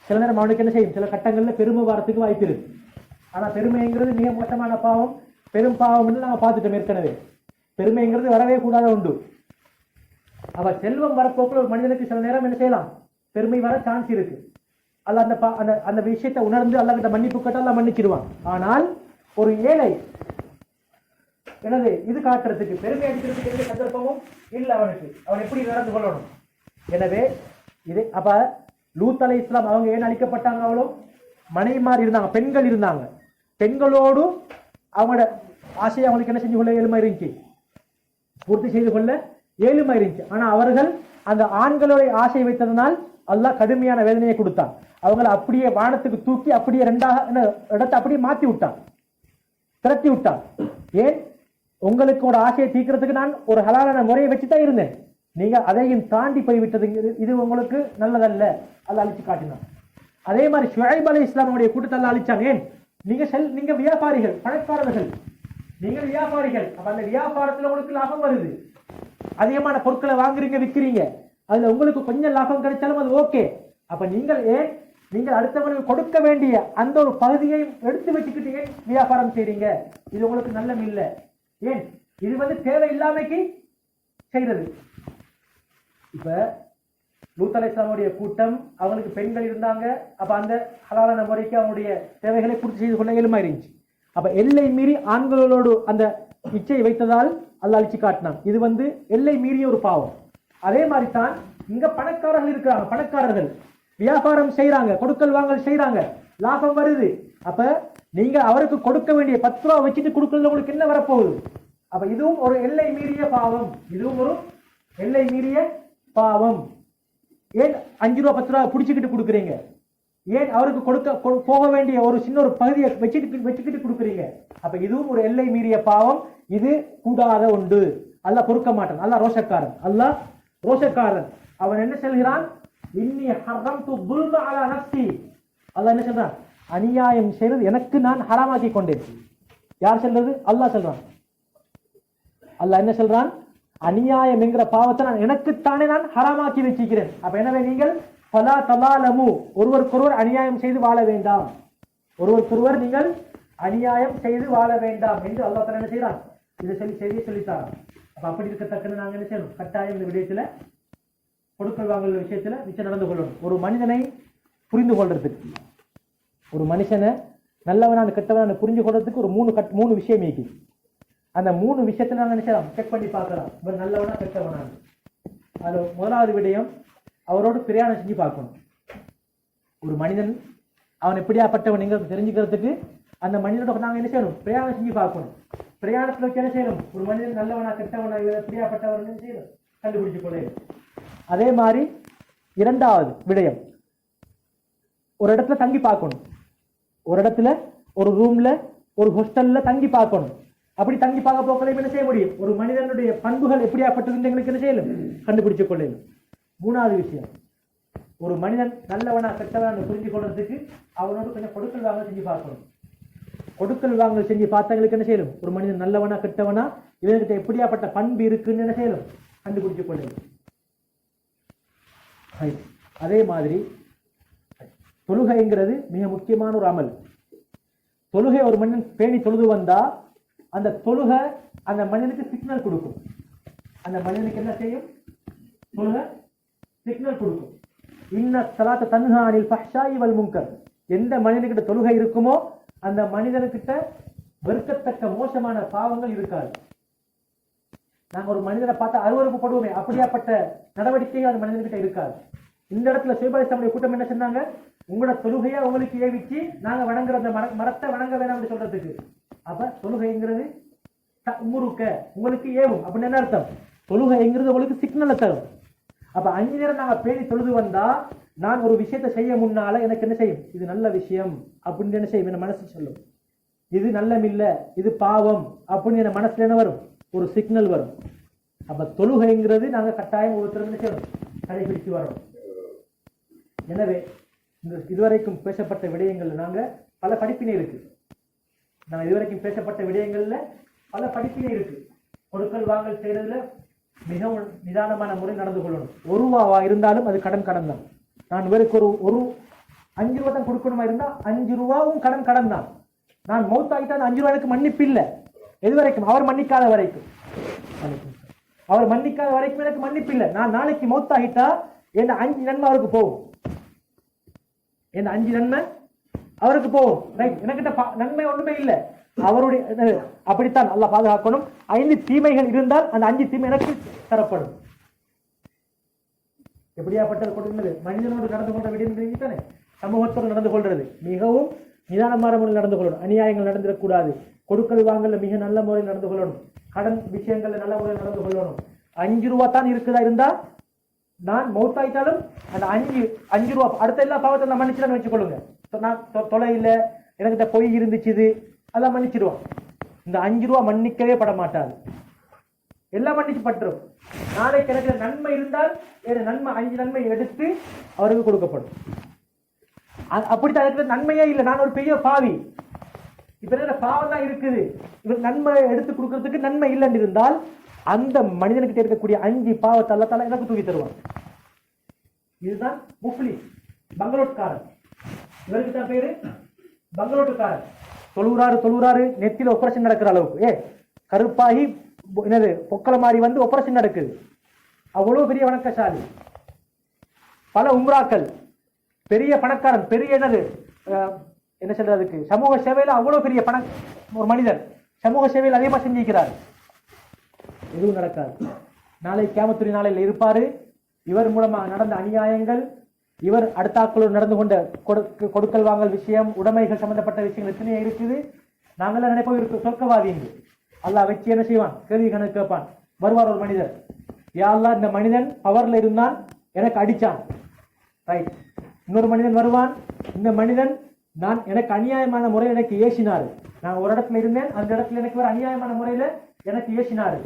சில நேரம் அவனுக்கு என்ன செய்யும், சில கட்டங்களில் பெருமை வரத்துக்கு வாய்ப்பு இருக்கு. ஆனால் பெருமைங்கிறது மிக மோசமான பாவம், பெரும் பாவம்னு நாங்கள் பார்த்துட்டோம் ஏற்கனவே. பெருமைங்கிறது வரவே கூடாத உண்டு. அவ செல்வம் வரப்போக்கில் ஒரு மனிதனுக்கு சில நேரம் என்ன செய்யலாம், பெருமை வர சான்ஸ் இருக்கு. அல்ல அந்த அந்த விஷயத்தை உணர்ந்து அல்லாஹ்கிட்ட மன்னிப்பு கேட்டால் அல்லாஹ் மன்னிச்சிருவான். ஆனால் ஒரு ஏழை எனது இது காட்டுறதுக்கு, பெருமை அடிக்கிறதுக்கு எந்த சந்தர்ப்பமும் இல்லை அவனுக்கு. அவன் எப்படி நடந்து கொள்ளணும். எனவே இது அப்ப லூத் அலைஹிஸ்ஸலாம் அவங்க ஏன் அழிக்கப்பட்டாங்க, அவளும் மனைவிமார் இருந்தாங்க, பெண்கள் இருந்தாங்க. பெண்களோடு அவங்களோட ஆசையை அவங்களுக்கு என்ன செஞ்சு கொள்ள ஏழுமா இருந்துச்சு, பூர்த்தி செய்து கொள்ள ஏழுமா இருந்துச்சு. ஆனா அவர்கள் அந்த ஆண்களுடைய ஆசை வைத்ததனால் அல்லாஹ் கடுமையான வேதனையை கொடுத்தான். அவங்களை அப்படியே வானத்துக்கு தூக்கி அப்படியே ரெண்டாக இடத்தை அப்படியே மாத்தி விட்டான், திரட்டி விட்டான். ஏன், உங்களுக்கு ஒரு ஆசையை தீர்க்கிறதுக்கு நான் ஒரு ஹலாலான முறையை வச்சுதான் இருந்தேன், நீங்க அதையும் தாண்டி போய்விட்டது, இது உங்களுக்கு நல்லதல்ல, அல்ல அழிச்சு காட்டினான். அதே மாதிரி ஷுஐப் அலைஹிஸ்ஸலாமுடைய கூட்டத்தை அழிச்சான். ஏன், நீங்க வியாபாரிகள், பணக்காரர்கள், நீங்கள் வியாபாரிகள். அப்ப அந்த வியாபாரத்துல உங்களுக்கு லாபம் வருது, அதிகமான பொருட்களை வாங்குறீங்க, விற்கிறீங்க, அதுல உங்களுக்கு கொஞ்சம் லாபம் கிடைச்சாலும் அது ஓகே. அப்ப நீங்கள் அடுத்தவங்களுக்கு கொடுக்க வேண்டிய அந்த ஒரு பகுதியை எடுத்து வச்சுக்கிட்டு ஏன் வியாபாரம் செய்றீங்க, இது உங்களுக்கு நல்லம் இல்லை. ஏன், இது தேவை இல்லாமைக்கு செய்யறது. இப்ப லூத் அலைஹிஸ்ஸலாமுடைய கூட்டம், அவங்களுக்கு பெண்கள் இருந்தாங்க. அப்ப அந்த ஹலாலான முறைக்கு அவங்களுடைய தேவைகளை பூர்த்தி செய்து கொள்ள இயலுமா இருந்துச்சு. அப்ப எல்லை மீறி ஆண்களோடு அந்த இச்சையை வைத்ததால் அல்லாஹ் அழிச்சு காட்டினான். இது எல்லை மீறிய ஒரு பாவம். அதே மாதிரி தான் இங்க பணக்காரர்கள் இருக்கிறாங்க, பணக்காரர்கள் வியாபாரம் செய்யறாங்க, கொடுக்கல் வாங்கல் செய்யறாங்க, லாபம் வருது. அப்ப நீங்க அவருக்கு கொடுக்க வேண்டிய 10 ரூபா வச்சுட்டு கொடுக்கறது உங்களுக்கு என்ன வரப்போகுது. அப்ப இதுவும் ஒரு எல்லை மீறிய பாவம், இதுவும் ஒரு எல்லை மீறிய பாவம். ஏன் 5 ரூபா 10 ரூபா பிடிச்சுக்கிட்டு கொடுக்குறீங்க, ஏன் அவருக்கு போக வேண்டிய ஒரு சின்ன ஒரு பகுதியை வச்சுக்கிட்டு கொடுக்குறீங்க. அப்ப இதுவும் ஒரு எல்லை மீறிய பாவம், இது கூடாத உண்டு. அல்லாஹ் பொறுக்க மாட்டான். அல்லாஹ் ரோஷக்காரன், அல்லாஹ் ரோஷக்காரன். அவன் என்ன சொல்கிறான், இன்னி ஹர்ரம்து துல்ம அலா நஃப்ஸி. அல்லாஹ் என்ன சொல்றான், அநியாயம் செய்வது எனக்கு நான் ஹராமாக்கி கொண்டேன். யார் சொல்றது, அல்லாஹ் சொல்றான். அல்லாஹ் என்ன சொல்றான், அநியாயம் என்கிற பாவத்தை நான் எனக்குத்தானே நான் ஹராமாக்கி வச்சிருக்கிறேன். அப்ப எனவே நீங்கள் ஃபலா தலாலமு, ஒருவருக்கொருவர் அநியாயம் செய்து வாழ வேண்டாம், ஒருவருக்கொருவர் நீங்கள் அநியாயம் செய்து வாழ வேண்டாம் என்று அல்லாஹ் தஆலா என்ன செய்யறான், இதை சொல்லித்தாரான். அப்ப அப்படி இருக்கத்தக்கன்னு நாங்க என்ன செய்யணும், கட்டாயம் இந்த விடயத்துல கொடுக்கல் வாங்கல் விஷயத்துல நிச்சயம் நடந்து கொள்ளணும். ஒரு மனிதனை புரிந்து கொள்றதுக்கு, ஒரு மனுஷனை நல்லவனான கெட்டவனான புரிஞ்சு கொள்றதுக்கு ஒரு மூணு விஷயம் இருக்கு. அந்த 3 விஷயத்துல நாங்க நினைச்சலாம் செக் பண்ணி பார்க்கலாம், இவர் நல்லவனா கெட்டவனான. அது முதலாவது விடயம், அவரோடு பிரயாணம் செஞ்சு பார்க்கணும். ஒரு மனிதன் அவன் எப்படியாப்பட்டவன் தெரிஞ்சுக்கிறதுக்கு அந்த மனிதனோட நாங்க என்ன செய்யணும், பிரயாணம் செஞ்சு பார்க்கணும். பிரயாணத்துல வச்சு என்ன செய்யணும், ஒரு மனிதன் நல்லவனா கெட்டவனா எப்படியாப்பட்டவன் செய்யணும், கண்டுபிடிச்சு கொள்ளணும். அதே மாதிரி இரண்டாவது விடயம், ஒரு இடத்துல தங்கி பார்க்கணும். ஒரு இடத்துல, ஒரு ரூம்ல, ஒரு ஹாஸ்டல்ல தங்கி பார்க்கணும். அப்படி தங்கி பார்க்க போக்களை என்ன செய்ய முடியும், ஒரு மனிதனுடைய பண்புகள் எப்படியாப்பட்டது எங்களுக்கு என்ன செய்யணும், கண்டுபிடிச்சு கொள்ளணும். மூணாவது விஷயம், ஒரு மனிதன் நல்லவனா கெட்டவனா புரிஞ்சு கொள்றதுக்கு அவனோடு கொஞ்சம் கொடுக்கல் வாங்கல் செஞ்சு பார்க்கணும். கொடுக்கல் வாங்கல் செஞ்சு பார்த்தவங்களுக்கு என்ன செய்யணும், ஒரு மனிதன் நல்லவனா கெட்டவனா, இவன்கிட்ட எப்படியாப்பட்ட பண்பு இருக்குன்னு என்ன செய்யணும், கண்டுபிடிச்சு கொள்ளணும். அதே மாதிரி தொழுகைங்கிறது மிக முக்கியமான ஒரு அமல். தொழுகை ஒரு மனிதன் பேணி தொழுது வந்தா அந்த தொழுகை அந்த மனிதனுக்கு சிக்னல் கொடுக்கும். அந்த மனிதனுக்கு என்ன செய்யும், தொழுகை சிக்னல் கொடுக்கும். இன்ன ஸலாத்த தன்ஹா அனில் ஃபஹ்ஷாஇ வல் முன்கர். எந்த மனிதனுக்கிட்ட தொழுகை இருக்குமோ அந்த மனிதனுக்கிட்ட வெறுக்கத்தக்க மோசமான பாவங்கள் இருக்காது. நாங்க ஒரு மனிதனை பார்த்தா அருவருப்பு படுவோமே, அப்படியாப்பட்ட நடவடிக்கைகள் அந்த மனிதன்கிட்ட இருக்காது. இந்த இடத்துல ஷுஐப் அலைஹிஸ்ஸலாமுடைய கூட்டம் என்ன சொன்னாங்க, உங்களோட தொழுகையை உங்களுக்கு ஏவிச்சு நாங்க வணங்குற அந்த மரத்தை வணங்க வேணாம் சொல்றதுக்கு. அப்ப தொழுகைங்கிறது முறுக்க உங்களுக்கு ஏவும் அப்படின்னு என்ன அர்த்தம், தொழுகைங்கிறது உங்களுக்கு சிக்னலை தரும். அப்ப 5 நேரம் நாங்க பேணி தொழுது வந்தா நான் ஒரு விஷயத்தை செய்ய முன்னால எனக்கு என்ன செய்யும், இது நல்ல விஷயம் அப்படின்னு என்ன செய்யும், என் மனசு சொல்லும். இது நல்லமில்ல, இது பாவம் அப்படின்னு என் மனசுல என்ன வரும், ஒரு சிக்னல் வரும். அப்ப தொழுகைங்கிறது நாங்க கட்டாயம் ஒருத்தர் என்ன செய்யணும், கடைபிடித்து வரோம். எனவே இந்த இதுவரைக்கும் பேசப்பட்ட விடயங்கள்ல நாங்க பல படிப்பினை இருக்கு. நாங்க இதுவரைக்கும் பேசப்பட்ட விடயங்கள்ல பல படிப்பினை இருக்கு. கொடுக்கல் வாங்கல் செய்யறதுல மிகவும் நிதானமான முறை நடந்து கொள்ளணும். ஒரு ரூபாவா இருந்தாலும் அது கடன் தான். நான் இவருக்கு ஒரு 5 ரூபா தான் கொடுக்கணுமா இருந்தா 5 ரூபாவும் கடன் தான். நான் மௌத்தாகிட்டா அந்த 5 ரூபா எனக்கு மன்னிப்பு இல்லை. எது வரைக்கும்? அவர் மன்னிக்காத வரைக்கும். அவர் மன்னிக்காத வரைக்கும் எனக்கு மன்னிப்பு இல்லை. நான் நாளைக்கு மௌத்தாகிட்டா என் 5 நன்மை அவருக்கு போகும். என் 5 நன்மை அவருக்கு போகும். ரைட், எனக்கிட்ட நன்மை ஒண்ணுமே இல்லை. அவருடைய அப்படித்தான் அல்லாஹ் பாதுகாக்கணும். 5 தீமைகள் இருந்தால் அந்த 5 தீமை எனக்கு தரப்படும். எப்படியாப்பட்டது கொடுக்கிறது? மனிதனோடு நடந்து கொண்ட விடுதானே சமூகத்தோடு நடந்து கொள்றது. மிகவும் நிதானமான முறையில் நடந்து கொள்ளணும். அநியாயங்கள் நடந்துடக்கூடாது. கொடுக்கல் வாங்கல மிக நல்ல முறையில் நடந்து கொள்ளணும். கடன் விஷயங்கள்ல நல்ல முறையில் நடந்து கொள்ளணும். 5 ரூபா தான் இருக்குதா இருந்தா நான் மௌத்தாயிட்டாலும் அந்த 5 ரூபா அடுத்த எல்லா பாவத்தை நான் மன்னிச்சுதான் வச்சுக்கொள்ளுங்க. நான் தொலை இல்லை, எனக்கிட்ட பொய் இருந்துச்சு, அதெல்லாம் மன்னிச்சிடுவான். இந்த 5 ரூபா மன்னிக்கவே பட மாட்டாது. எல்லாம் மன்னிச்சு பட்டுரும். நாளைக்கு எனக்கு நன்மை இருந்தால் நன்மை 5 நன்மை எடுத்து அவருக்கு கொடுக்கப்படும். அப்படித்தான் இருக்கிற நன்மையே இல்லை. நான் ஒரு பெரிய பாவி. இப்ப என்ன பாவம் தான் இருக்குது, இவர் நன்மை எடுத்து கொடுக்கறதுக்கு நன்மை இல்லைன்னு இருந்தால் அந்த மனிதனுக்கிட்ட இருக்கக்கூடிய 5 பாவத்தை அல்லாஹ் எனக்கு தூக்கி தருவான். இதுதான் முஃப்லிஸ், பங்களோட்காரன். இவருக்கு தான் பேரு பங்களோட்டுக்காரன். தொழுறாரு நெத்தில ஆபரேஷன் நடக்கிற அளவுக்கு கருப்பாகி என்னது பொக்கல மாதிரி வந்து ஆபரேஷன் நடக்குது. அவ்வளவு பெரிய வணக்கசாலி. பல உம்ராக்கள், பெரிய பணக்காரன், பெரிய என்னது என்ன சொல்றதுக்கு சமூக சேவையில அவ்வளவு பெரிய ஒரு மனிதர் சமூக சேவையில் அதிகமா செஞ்சிருக்கிறார். எதுவும் நடக்காது. நாளை கியாமத்துடைய நாளையில் இருப்பாரு. இவர் மூலமாக நடந்த அநியாயங்கள், இவர் அடுத்தாக்களோடு நடந்து கொண்ட கொடுக்கல் வாங்கல் விஷயம், உடைமைகள் சம்பந்தப்பட்ட விஷயங்கள் எத்தனையோ இருக்குது. நாங்களாம் நினைப்போம் இருக்கு சொர்க்கவாதி என்று. அல்லாஹ் வச்சு என்ன செய்வான்? கேள்வி கணக்கு கேட்பான். வருவார் ஒரு மனிதர், யா அல்லாஹ் இந்த மனிதன் பவர்ல இருந்தான், எனக்கு அடிச்சான். ரைட். இன்னொரு மனிதன் வருவான், இந்த மனிதன் எனக்கு அநியாயமான முறையில் எனக்கு ஏசினாரு. நான் ஒரு இடத்துல இருந்தேன், அந்த இடத்துல எனக்கு ஒரு அநியாயமான முறையில எனக்கு ஏசினாரு.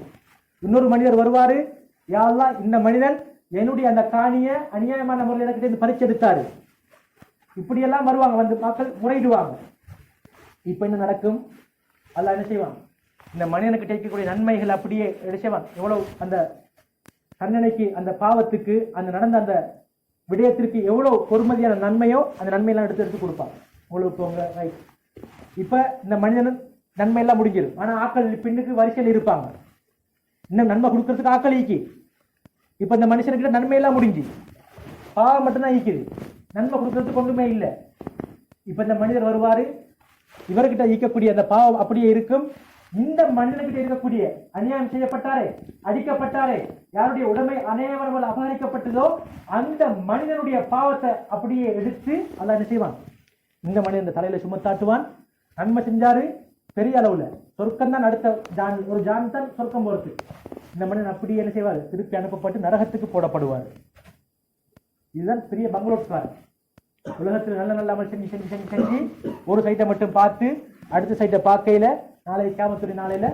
இன்னொரு மனிதர் வருவாரு, யா அல்லாஹ் இந்த மனிதன் என்னுடைய அந்த காணிய அநியாயமான முறையில் எனக்கு பறிச்செடுத்தாரு. இப்படியெல்லாம் வருவாங்க, வந்து மக்கள் முறையிடுவாங்க. இப்ப என்ன நடக்கும்? அல்லாஹ் என்ன செய்வான்? இந்த மனிதனுக்கு கிடைக்கக்கூடிய நன்மைகள் அப்படியே செய்வான். எவ்வளவு அந்த தண்டனைக்கு, அந்த பாவத்துக்கு, அந்த நடந்த அந்த விடயத்திற்கு எவ்வளவு பொறுமதியான நன்மையோ அந்த நன்மையெல்லாம் எடுத்து கொடுப்பான். உங்களுக்கு உங்க ரைட். இப்ப இந்த மனிதன் நன்மை எல்லாம் முடிஞ்சிடும். ஆனா ஆக்கள் பின்னுக்கு வரிசையில் இருப்பாங்க, இன்னும் நன்மை கொடுக்கறதுக்கு ஆக்கள் ஈக்கி. இப்ப இந்த மனுஷனுக்கிட்ட நன்மை எல்லாம் முடிஞ்சு, பாவம் மட்டும்தான் ஈக்குது, நன்மை கொடுக்கறதுக்கு ஒன்றுமே இல்லை. இப்ப இந்த மனிதர் வருவாரு, இவர்கிட்ட ஈக்கக்கூடிய அந்த பாவம் அப்படியே இருக்கும். இந்த மனிதனுக்கிட்ட இருக்கக்கூடிய அநியாயம் செய்யப்பட்டாரே, அடிக்கப்பட்டாரே, யாருடைய உடைமை அநியாயம் அபகரிக்கப்பட்டதோ அந்த மனிதனுடைய பாவத்தை அப்படியே எடுத்து அல்லாஹ் என்ன செய்வான்? இந்த மனிதன் தலையில சுமத்தாட்டுவான். நன்மை செஞ்சாரு பெரிய அளவுல, சொர்க்கம் தான் அடுத்த ஒரு ஜான் தான் சொர்க்கம் போறது. இந்த மனிதன் அப்படியே என்ன செய்வார்? திருப்பி அனுப்பப்பட்டு நரகத்துக்கு போடப்படுவார். இதுதான் பெரிய பங்களோட்காரன். உலகத்தில் நல்ல நல்ல அமல் செஞ்சு செஞ்சு செஞ்சு செஞ்சு ஒரு சைட்டை மட்டும் பார்த்து அடுத்த சைட்டை பார்க்கையில நாளை கியாமத்துடைய நாளையில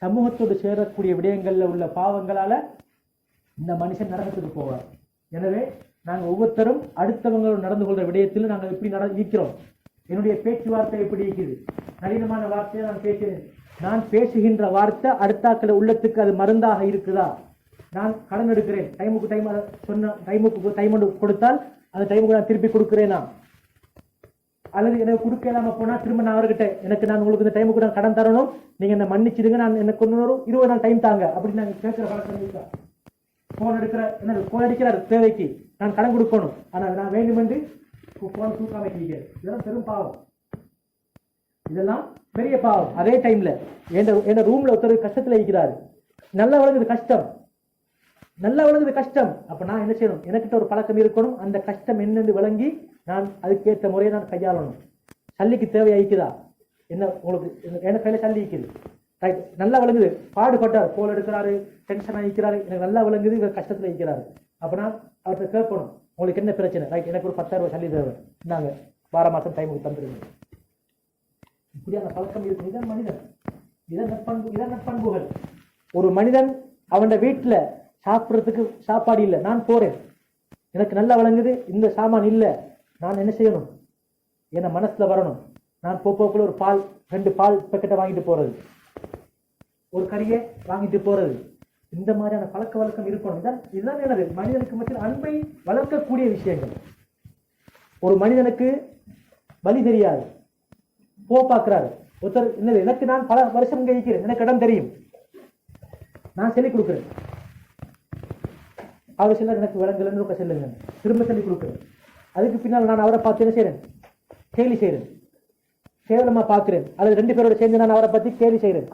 சமூகத்தோடு சேரக்கூடிய விடயங்கள்ல உள்ள பாவங்களால இந்த மனுஷன் நரகத்துக்கு போவார். எனவே நாங்கள் ஒவ்வொருத்தரும் அடுத்தவங்களோடு நடந்து கொள்ற விடயத்தில் நாங்கள் எப்படி இருக்கிறோம்? என்னுடைய பேச்சுவார்த்தை எப்படி இருக்குது? நளினமான வார்த்தையை நான் பேசுகிறேன். நான் பேசுகின்ற வார்த்தை அடுத்தாக்கள உள்ளத்துக்கு அது மருந்தாக இருக்குதா? நான் கடன் எடுக்கிறேன், டைமுக்கு டைம் சொன்ன டைமுக்கு டைம் கொடுத்தால் அந்த டைமுக்கு நான் திருப்பி கொடுக்கிறேனா? அல்லது எனக்கு கொடுக்க இல்லாம போனா திரும்ப நான் அவர்கிட்ட நான் உங்களுக்கு இந்த டைமுக்கு நான் கடன் தரணும், நீங்க என்ன மன்னிச்சிடுங்க, நான் எனக்கு ஒரு 20 நாள் டைம் தாங்க அப்படின்னு நாங்கள் கேட்கிற பழக்கம் இருக்கா? போன் எடுக்கிற போன் அடிக்கிறார் தேவைக்கு, நான் கடன் கொடுக்கணும், ஆனால் நான் வேண்டுமென்று போன் தூக்காம வைக்கிறேன். இதெல்லாம் பெரும் பாவம். இதெல்லாம் பெரிய பாவம். அதே டைம்ல என் ரூம்ல ஒருத்தர் கஷ்டத்துல இருக்கிறாரு, நல்லா வளர்ந்தது கஷ்டம், நல்லா வளர்ந்தது கஷ்டம். அப்ப நான் என்ன செய்யணும்? எனக்கிட்ட ஒரு பழக்கம் இருக்கணும், அந்த கஷ்டம் என்னென்று விளங்கி நான் அதுக்கேற்ற முறையை நான் கையாளணும். சல்லிக்கு தேவை ஆயிக்குதா? என்ன உங்களுக்கு எனக்கு கையில சல்லி இருக்குது, ரைட், நல்லா விளங்குது, பாடுபட்டார், போல் எடுக்கிறாரு, டென்ஷன் ஆகிக்கிறாரு, எனக்கு நல்லா விளங்குது, இவர் கஷ்டத்துல இருக்கிறாரு. அப்ப நான் அவர்கிட்ட கேட்கணும், உங்களுக்கு என்ன பிரச்சனை? ரைட், எனக்கு ஒரு 10,000 ரூபாய் சல்லி தேவை, நாங்க 12 மாசம் டைமுக்கு தந்துருங்க. இப்படியான பழக்கம் இருக்கு. இதான் மனிதன், இதான் நட்பண்புகள். ஒரு மனிதன் அவன் வீட்டுல சாப்பிட்றதுக்கு சாப்பாடு இல்லை, நான் போறேன், எனக்கு நல்லா விளங்குது, இந்த சாமான் இல்லை, நான் என்ன செய்யணும்? என்ன மனசுல வரணும், நான் போக்குள்ள ஒரு 2 பால் பேக்கெட்டை வாங்கிட்டு போறது, ஒரு கறியை வாங்கிட்டு போறது, இந்த மாதிரியான பழக்க வழக்கம் இருக்கணும். இதுதான் என்னது மனிதனுக்கு மத்தியில் அன்பை வளர்க்கக்கூடிய விஷயங்கள். ஒரு மனிதனுக்கு வழி தெரியாது, பார்க்கிறாரு ஒருத்தர், என்னது எனக்கு நான் பல வருஷம் கழிக்கிறேன், எனக்கு இடம் தெரியும், நான் சொல்லிக் கொடுக்குறேன், அவர் சிலர் எனக்கு விலங்குலன்னு செல்லுங்க, திரும்ப சொல்லிக் கொடுக்குறேன். அதுக்கு பின்னால் நான் அவரை பார்த்து என்ன செய்யறேன், கேலி செய்யறேன், கேவலமா பார்க்கிறேன், அல்லது ரெண்டு பேரோட சேர்ந்து நான் அவரை பத்தி கேலி செய்யறேன்.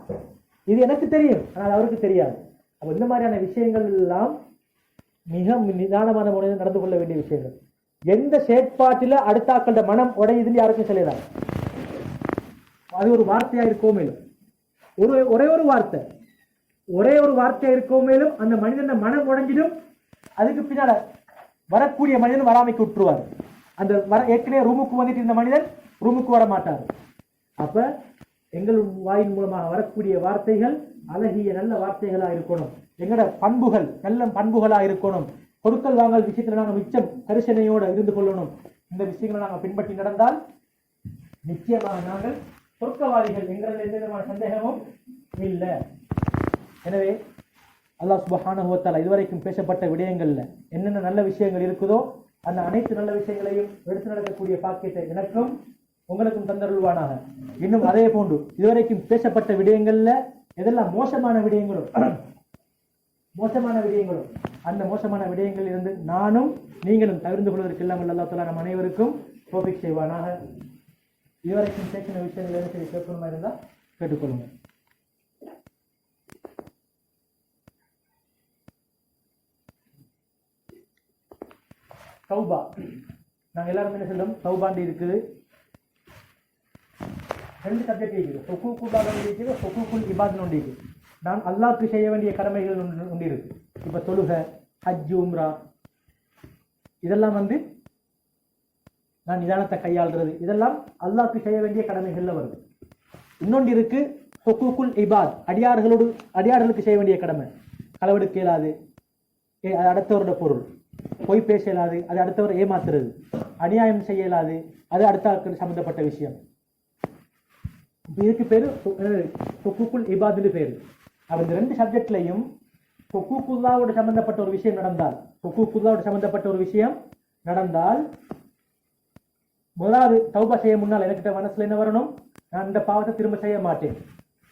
இது எனக்கு தெரியும், ஆனால் அவருக்கு தெரியாது. அப்ப இந்த மாதிரியான விஷயங்கள் எல்லாம் மிக நிதானமான முறையில் நடந்து கொள்ள வேண்டிய விஷயங்கள். எந்த செயற்பாட்டில அடுத்தாக்கள மனம் உடையுதுன்னு யாருக்கும் சொல்லலாம். அது ஒரு வார்த்தையா இருக்கவும் மேலும் ஒரே ஒரு வார்த்தையா இருக்கவும் மேலும் அந்த மனிதன் மனம் உடைஞ்சிடும். அதுக்கு பின்னால வரக்கூடிய மனிதன் வராமைக்கு விட்டுருவார். அந்த ஏற்கனவே ரூமுக்கு வந்துட்டு இருந்த மனிதன் ரூமுக்கு வர மாட்டார். அப்ப எங்கள் வாயின் மூலமாக வரக்கூடிய வார்த்தைகள் அழகிய நல்ல வார்த்தைகளா இருக்கணும். எங்களோட பண்புகள் நல்ல பண்புகளா இருக்கணும். கொடுக்கல் வாங்கல் விஷயத்துல நாங்கள் மிச்சம் கரிசனையோட இருந்து கொள்ளணும். இந்த விஷயங்களை நாங்கள் பின்பற்றி நடந்தால் நிச்சயமாக நாங்கள் சொர்க்கவாதிகள் என்கிறது எந்த விதமான சந்தேகமும் இல்லை. எனவே அல்லாஹ் சுப்ஹானஹு வ தஆலா இதுவரைக்கும் பேசப்பட்ட விடயங்கள்ல என்னென்ன நல்ல விஷயங்கள் இருக்குதோ அந்த அனைத்து நல்ல விஷயங்களையும் எடுத்து நடக்கக்கூடிய பாக்கியத்தை எனக்கும் உங்களுக்கும் தந்தருள்வானாக. இன்னும் அதே போன்று இதுவரைக்கும் பேசப்பட்ட விடயங்கள்ல எதெல்லாம் மோசமான விடயங்களோ அந்த மோசமான விடயங்களில் இருந்து நானும் நீங்களும் தவிர்த்து கொள்வதற்கு இல்லாமல் அல்லாஹ் தஆலா நம் அனைவருக்கும் தௌஃபீக் செய்வானாக. இதுவரைக்கும் பேசின விஷயங்கள் என்ன செய்ய கேட்கணுமா இருந்தால் கேட்டுக்கொள்ளுங்க. தௌபா, நாங்கள் எல்லாரும் என்ன சொல்றோம், தௌபாண்டி இருக்குது. ரெண்டு சப்ஜெக்ட் இருக்குது, ஹுக்கூக்குல்லாஹ் இருக்குது, ஹுக்கூக்குல் இபாத்னு ஒன்று இருக்குது. நான் அல்லாஹ்க்கு செய்ய வேண்டிய கடமைகள் ஒன்று இருக்கு. இப்போ தொழுகை, ஹஜ், உம்ரா இதெல்லாம் நான் நிதானத்தை கையாளுறது, இதெல்லாம் அல்லாஹ்க்கு செய்ய வேண்டிய கடமைகள்ல வருது. இன்னொன்று இருக்கு ஹுக்கூக்குல் இபாத், அடியார்களுக்கு செய்ய வேண்டிய கடமை. களவெடுக்க இயலாது, அது அடுத்தவரோட பொருள். பொய் பேச இயலாது, அது அடுத்தவரை ஏமாத்துறது. அநியாயம் செய்ய இயலாது, அது அடுத்த சம்பந்தப்பட்ட விஷயம். இதுக்கு பேரு ஹுக்கூக்குல் இபாத்னு பேரு. அப்ப இந்த ரெண்டு சப்ஜெக்ட்லையும் ஹுக்கூக்குல்லாவோட சம்பந்தப்பட்ட ஒரு விஷயம் நடந்தால் முதலாவது தௌபா செய்ய முன்னால் எனக்கிட்ட மனசுல என்ன வரணும், நான் இந்த பாவத்தை திரும்ப செய்ய மாட்டேன்.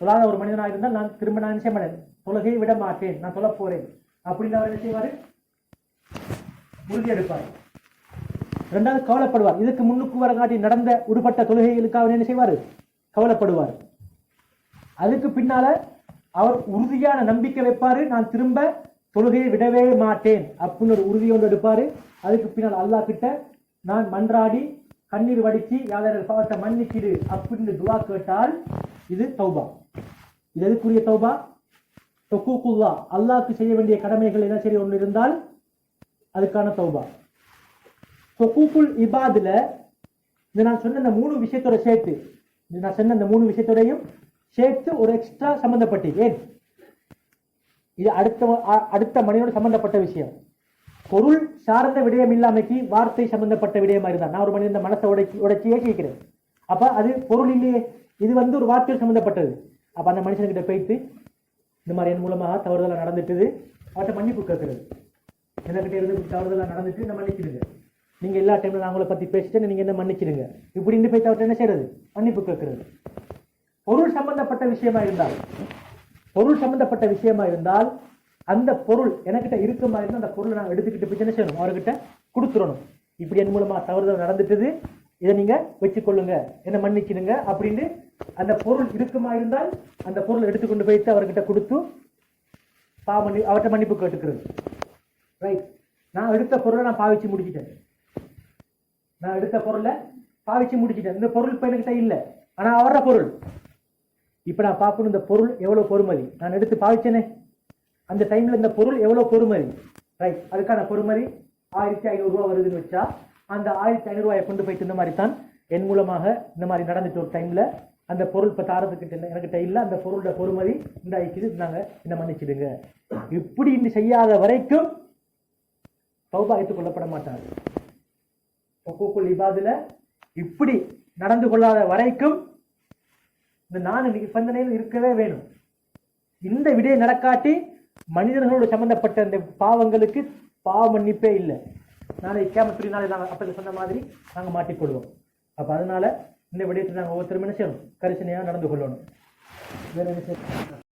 தொழாத ஒரு மனிதனாக இருந்தால் நான் திரும்ப நான் செய்ய மாட்டேன், தொழுகையை விட மாட்டேன், நான் தொழ போறேன் அப்படின்னு அவர் என்ன செய்வாரு, உறுதி எடுப்பார். ரெண்டாவது கவலைப்படுவார். இதுக்கு முன்னுக்கு வரங்காட்டி நடந்த உடுபட்ட தொழுகைகளுக்காக என்ன செய்வார், கவலைப்படுவார். அதுக்கு பின்னால அவர் உறுதியான நம்பிக்கை வைப்பாரு, நான் திரும்ப தொழுகையை விடவே மாட்டேன் அப்படின்னு ஒரு உறுதியோடு எடுப்பாரு. அதுக்கு பின்னால் அல்லாஹ் கிட்ட நான் மன்றாடி கண்ணீர் வடிச்சு யாரும் பாவத்தை மன்னிக்கிடு அப்படின்னு துவா கேட்டால் இது தௌபா. இது எதுக்குரிய தௌபா, ஹுக்கூக்குல்லாஹ், அல்லாஹ்க்கு செய்ய வேண்டிய கடமைகள் என்ன சரி ஒன்று இருந்தால் அதுக்கான தௌபா. ஹுக்கூக்குல் இபாதுல நான் சொன்ன இந்த மூணு விஷயத்தோட சேர்த்து, நான் சொன்ன இந்த மூணு விஷயத்தோடையும் சேர்த்து ஒரு எக்ஸ்ட்ரா சம்பந்தப்பட்டு, ஏன் இது அடுத்த மனிதனோட சம்பந்தப்பட்ட விஷயம். பொருள் சார்ந்த விடயம் இல்லாமைக்கு வார்த்தை சம்பந்தப்பட்ட விடயமா இருந்தா நான் ஒரு மனிதன் மனசை உடைச்சியே கேட்கிறேன். அப்ப அது பொருள் இல்லையே, இது ஒரு வார்த்தையில் சம்பந்தப்பட்டது. அப்ப அந்த மனுஷன்கிட்ட போயிட்டு இந்த மாதிரி என் மூலமாக தவறுதலா நடந்துட்டுது, அவர்கிட்ட மன்னிப்பு கேட்கறது. என்கிட்ட இருந்து தவறுதலா நடந்துட்டு என்ன மன்னிச்சிடுங்க, நீங்க எல்லா டைம்ல நான் உங்களை பத்தி பேசிட்டு நீங்க என்ன மன்னிச்சிடுங்க இப்படின்னு போய் அவர்கிட்ட என்ன செய்யறது, மன்னிப்பு கேட்கறது. பொருள் சம்பந்தப்பட்ட விஷயமா இருந்தால் அந்த பொருள் எனக்கிட்ட இருக்குமா இருந்தால் அந்த பொருளை நான் எடுத்துக்கிட்டு போய் என்ன செய்யணும், அவர்கிட்ட கொடுத்துடணும். இப்படி என் மூலமா தவறுதல் நடந்துட்டுது, இதை நீங்க வச்சுக்கொள்ளுங்க, என்ன மன்னிச்சிடுங்க அப்படின்னு அந்த பொருள் இருக்குமா இருந்தால் அந்த பொருள் எடுத்துக்கொண்டு போயிட்டு அவர்கிட்ட கொடுத்து அவர்கிட்ட மன்னிப்பு கேட்டுக்கிறது. ரைட், நான் எடுத்த பொருளை நான் பாவிச்சு முடிச்சிட்டேன், இந்த பொருள் இப்ப என்கிட்ட இல்லை, ஆனா அவர பொருள். இப்ப நான் பார்க்கணும் இந்த பொருள் எவ்வளவு பொறுமதி, நான் எடுத்து பாவிச்சேனே அந்த டைம்ல இந்த பொருள் எவ்வளவு பொறுமதி. ரைட், அதுக்கான பொறுமதி 1500 ரூபாய் வருதுன்னு வச்சா அந்த 1500 ரூபாயை கொண்டு போயிட்டு இந்த மாதிரி தான் என் மூலமாக இந்த மாதிரி நடந்துட்டு ஒரு டைம்ல அந்த பொருள் இப்ப தாரத்துக்கிட்ட என்கிட்ட இல்லை, அந்த பொருளோட பொறுமதி இந்த ஆயிடுச்சு, நாங்க என்ன மன்னிச்சிடுங்க. இப்படி இந்த செய்யாத வரைக்கும் தௌபா ஏற்றுக்கொள்ளப்பட மாட்டார். ஹுக்கூக்குல் இபாதுல இப்படி நடந்து கொள்ளாத வரைக்கும் இந்த நான் நிபந்தனையில் இருக்கவே வேணும். இந்த விடயம் நடக்காட்டி மனிதர்களோடு சம்பந்தப்பட்ட இந்த பாவங்களுக்கு பாவ மன்னிப்பே இல்லை. நாளை கேமத்துடைய நாளை நாங்கள் அப்படி சொன்ன மாதிரி நாங்கள் மாட்டிக்கொள்வோம். அப்போ அதனால இந்த விடயத்தில் நாங்கள் ஒவ்வொருத்தரும் என்ன செய்யணும், கரிசனையாக நடந்து கொள்ளணும். வேறு என்ன செய்யணும்?